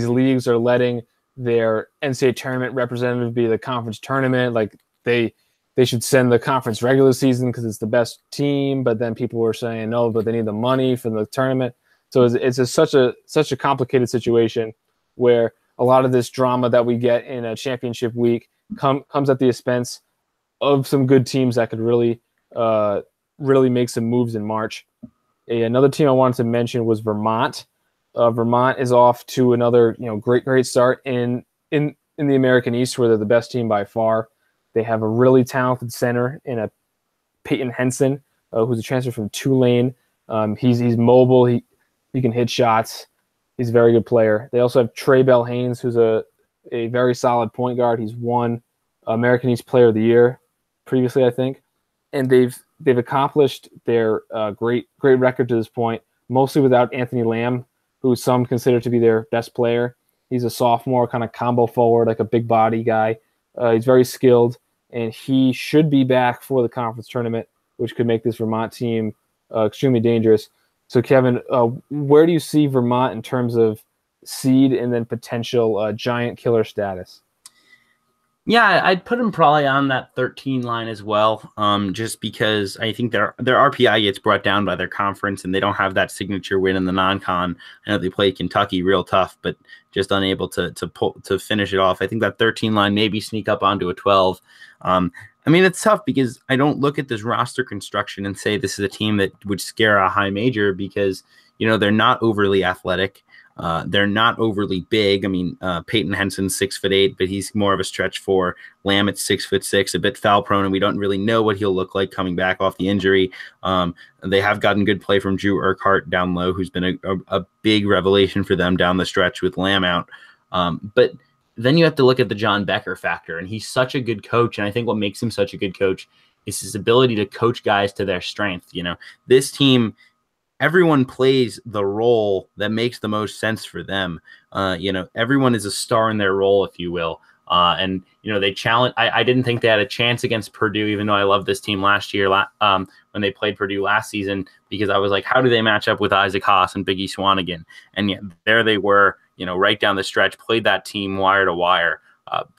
leagues are letting their NCAA tournament representative be the conference tournament. Like they should send the conference regular season because it's the best team. But then people were saying no, but they need the money for the tournament. So it's such a complicated situation where a lot of this drama that we get in a championship week comes at the expense of some good teams that could really make some moves in March. Another team I wanted to mention was Vermont. Vermont is off to another great start in the American East, where they're the best team by far. They have a really talented center in a Peyton Henson, who's a transfer from Tulane. He's mobile. He can hit shots. He's a very good player. They also have Trey Bell Haynes, who's a very solid point guard. He's won American East Player of the Year previously, I think. And they've accomplished their great record to this point, mostly without Anthony Lamb, who some consider to be their best player. He's a sophomore, kind of combo forward, like a big body guy. He's very skilled, and he should be back for the conference tournament, which could make this Vermont team extremely dangerous. So, Kevin, where do you see Vermont in terms of seed and then potential giant killer status? Yeah, I'd put them probably on that 13 line as well, just because I think their RPI gets brought down by their conference, and they don't have that signature win in the non-con. I know they played Kentucky real tough, but just unable to finish it off. I think that 13 line maybe sneak up onto a 12. I mean, it's tough because I don't look at this roster construction and say this is a team that would scare a high major, because they're not overly athletic. They're not overly big. I mean, Peyton Henson's 6'8", but he's more of a stretch four. Lamb at 6'6", a bit foul prone, and we don't really know what he'll look like coming back off the injury. They have gotten good play from Drew Urquhart down low, who's been a big revelation for them down the stretch with Lamb out. But then you have to look at the John Becker factor, and he's such a good coach. And I think what makes him such a good coach is his ability to coach guys to their strength. This team, everyone plays the role that makes the most sense for them. Everyone is a star in their role, if you will. And they challenge. I didn't think they had a chance against Purdue, even though I loved this team last year when they played Purdue last season, because I was like, how do they match up with Isaac Haas and Biggie Swanigan? And yet there they were, right down the stretch, played that team wire to wire.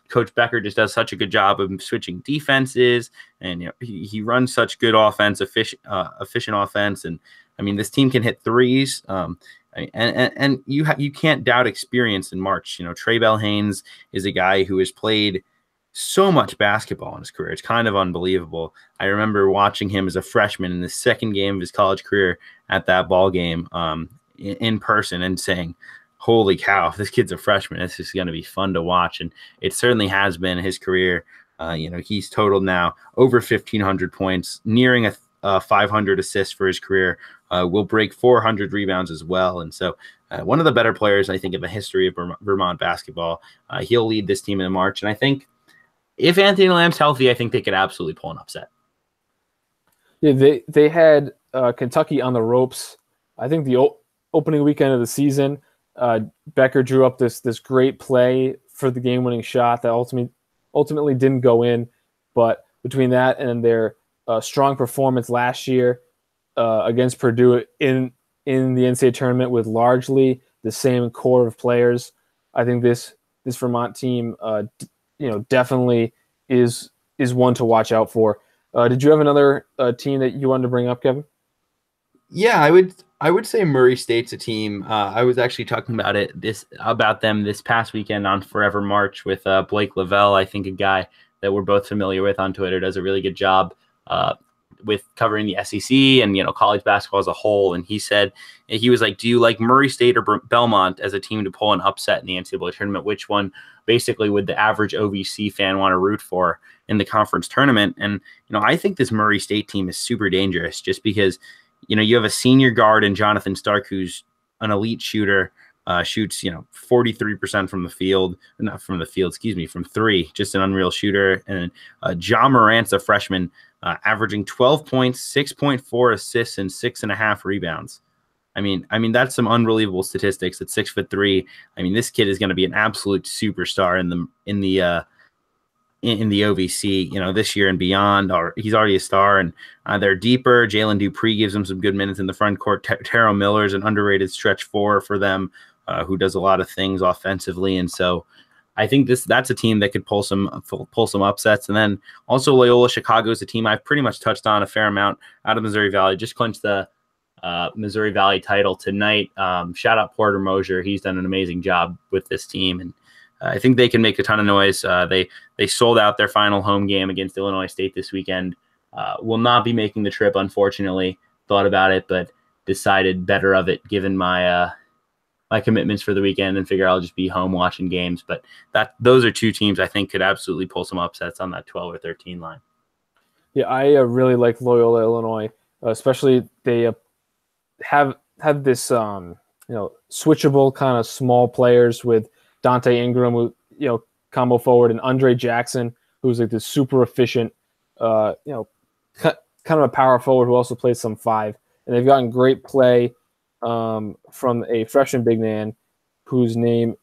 Coach Becker just does such a good job of switching defenses, and he runs such good offense, efficient offense. And I mean, this team can hit threes. And you can't doubt experience in March. Trey Bell-Haynes is a guy who has played so much basketball in his career. It's kind of unbelievable. I remember watching him as a freshman in the second game of his college career at that ball game in person and saying, holy cow, if this kid's a freshman, this is going to be fun to watch. And it certainly has been his career. He's totaled now over 1,500 points, nearing a 500 assists for his career. Will break 400 rebounds as well. And so one of the better players, I think, in the history of Vermont basketball. He'll lead this team in March. And I think if Anthony Lamb's healthy, I think they could absolutely pull an upset. Yeah, they had Kentucky on the ropes. I think the opening weekend of the season, Becker drew up this great play for the game-winning shot that ultimately didn't go in. But between that and their strong performance last year against Purdue in the NCAA tournament with largely the same core of players, I think this Vermont team, definitely is one to watch out for. Did you have another team that you wanted to bring up, Kevin? Yeah, I would say Murray State's a team. I was actually talking about them this past weekend on Forever March with Blake Lavelle. I think a guy that we're both familiar with on Twitter does a really good job with covering the SEC and college basketball as a whole. And he was like, do you like Murray State or Belmont as a team to pull an upset in the NCAA tournament? Which one basically would the average OVC fan want to root for in the conference tournament? And I think this Murray State team is super dangerous just because you have a senior guard in Jonathan Stark, who's an elite shooter, shoots 43% from the field, not from the field, from three, just an unreal shooter. And John Morant's a freshman, averaging 12 points, 6.4 assists, and 6.5 rebounds. I mean that's some unbelievable statistics at 6'3". I mean, this kid is going to be an absolute superstar in the OVC, this year and beyond. Or he's already a star, and they're deeper. Jalen Dupree gives them some good minutes in the front court. Terrell Miller is an underrated stretch four for them, who does a lot of things offensively. And so I think that's a team that could pull some upsets. And then also Loyola Chicago is a team I've pretty much touched on a fair amount out of Missouri Valley. Just clinched the Missouri Valley title tonight. Shout out Porter Mosier. He's done an amazing job with this team, and I think they can make a ton of noise. They sold out their final home game against Illinois State this weekend. Will not be making the trip, unfortunately. Thought about it, but decided better of it given my my commitments for the weekend, and figure I'll just be home watching games. But those are two teams I think could absolutely pull some upsets on that 12 or 13 line. Yeah, I really like Loyola Illinois, especially they have this switchable kind of small players with Dante Ingram, who combo forward, and Andre Jackson, who's like this super efficient, kind of a power forward who also plays some five. And they've gotten great play from a freshman big man whose name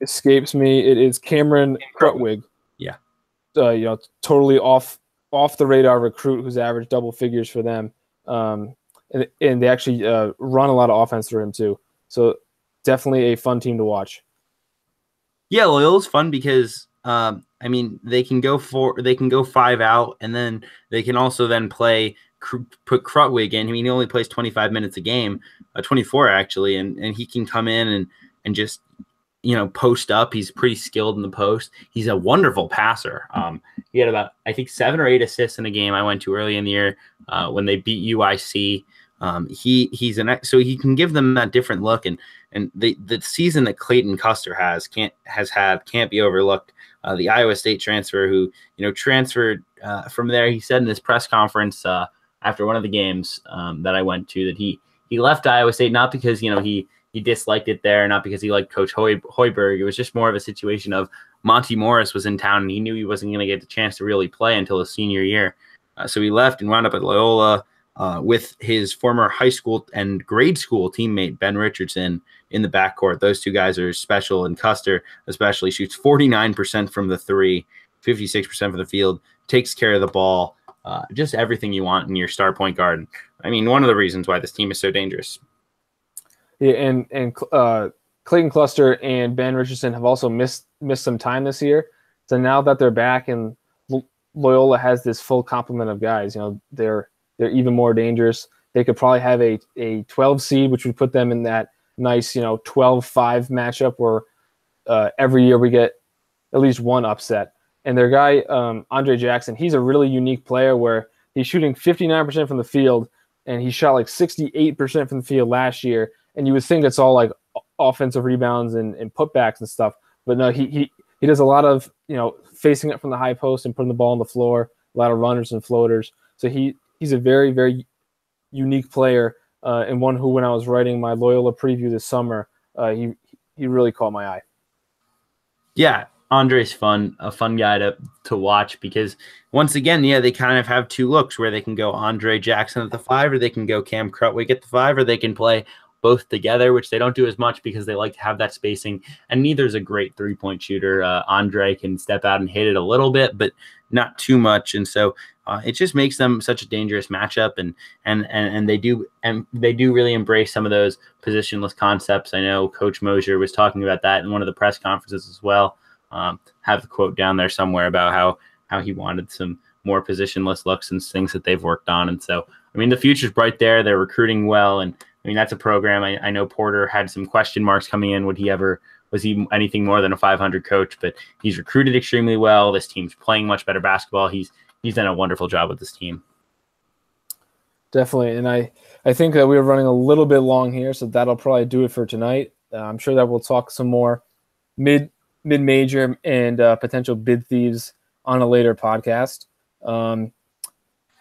escapes me. It is Cameron Krutwig. Yeah. Totally off the radar recruit who's averaged double figures for them. And they actually run a lot of offense through him too. So definitely a fun team to watch. Yeah, Loyola's fun because they can go 5 out, and then they can also then put Krutwig in. I mean, he only plays 25 minutes a game, 24 actually, and he can come in and just post up. He's pretty skilled in the post. He's a wonderful passer. He had about, I think, 7 or 8 assists in a game I went to early in the year when they beat UIC. So he can give them that different look, and And the season that Clayton Custer has can't be overlooked. The Iowa State transfer who, transferred from there. He said in his press conference after one of the games that I went to that he left Iowa State not because, he disliked it there, not because he liked Coach Hoiberg. It was just more of a situation of Monty Morris was in town and he knew he wasn't going to get the chance to really play until his senior year. So he left and wound up at Loyola with his former high school and grade school teammate, Ben Richardson, in the backcourt. Those two guys are special, and Custer especially shoots 49% from the three, 56% from the field, takes care of the ball, just everything you want in your star point guard. I mean, one of the reasons why this team is so dangerous. Yeah, and Clayton Cluster and Ben Richardson have also missed some time this year. So now that they're back and Loyola has this full complement of guys, they're even more dangerous. They could probably have a 12 seed, which would put them in that nice, 12-5 matchup where every year we get at least one upset. And their guy, Andre Jackson, he's a really unique player where he's shooting 59% from the field, and he shot like 68% from the field last year. And you would think it's all like offensive rebounds and putbacks and stuff. But no, he does a lot of, facing it from the high post and putting the ball on the floor, a lot of runners and floaters. So he's a very, very unique player, and one who, when I was writing my Loyola preview this summer, he really caught my eye. Yeah, Andre's a fun guy to watch because, once again, they kind of have two looks where they can go Andre Jackson at the 5, or they can go Cam Krutwig at the 5, or they can play both together, which they don't do as much because they like to have that spacing. And neither's a great three-point shooter. Andre can step out and hit it a little bit, but not too much. And so it just makes them such a dangerous matchup. And they do really embrace some of those positionless concepts. I know Coach Mosier was talking about that in one of the press conferences as well. Have the quote down there somewhere about how he wanted some more positionless looks and things that they've worked on. And so, I mean, the future's bright there. They're recruiting well, and I mean, that's a program. I know Porter had some question marks coming in. Was he anything more than a 500 coach? But he's recruited extremely well. This team's playing much better basketball. He's done a wonderful job with this team. Definitely. And I think that we were running a little bit long here, so that'll probably do it for tonight. I'm sure that we'll talk some more mid-major and potential bid thieves on a later podcast.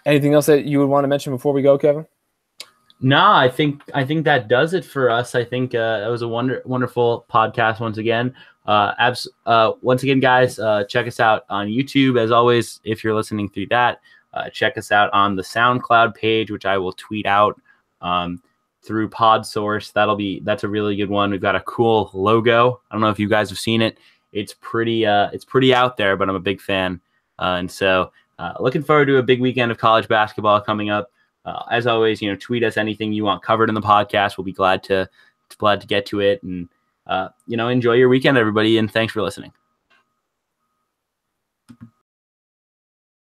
Anything else that you would want to mention before we go, Kevin? No, I think that does it for us. I think that was a wonderful podcast once again. Once again, guys, check us out on YouTube. As always, if you're listening through that, check us out on the SoundCloud page, which I will tweet out through PodSource. That's a really good one. We've got a cool logo. I don't know if you guys have seen it. It's pretty out there, but I'm a big fan. And so looking forward to a big weekend of college basketball coming up. As always, tweet us anything you want covered in the podcast. We'll be glad to get to it, and enjoy your weekend, everybody. And thanks for listening.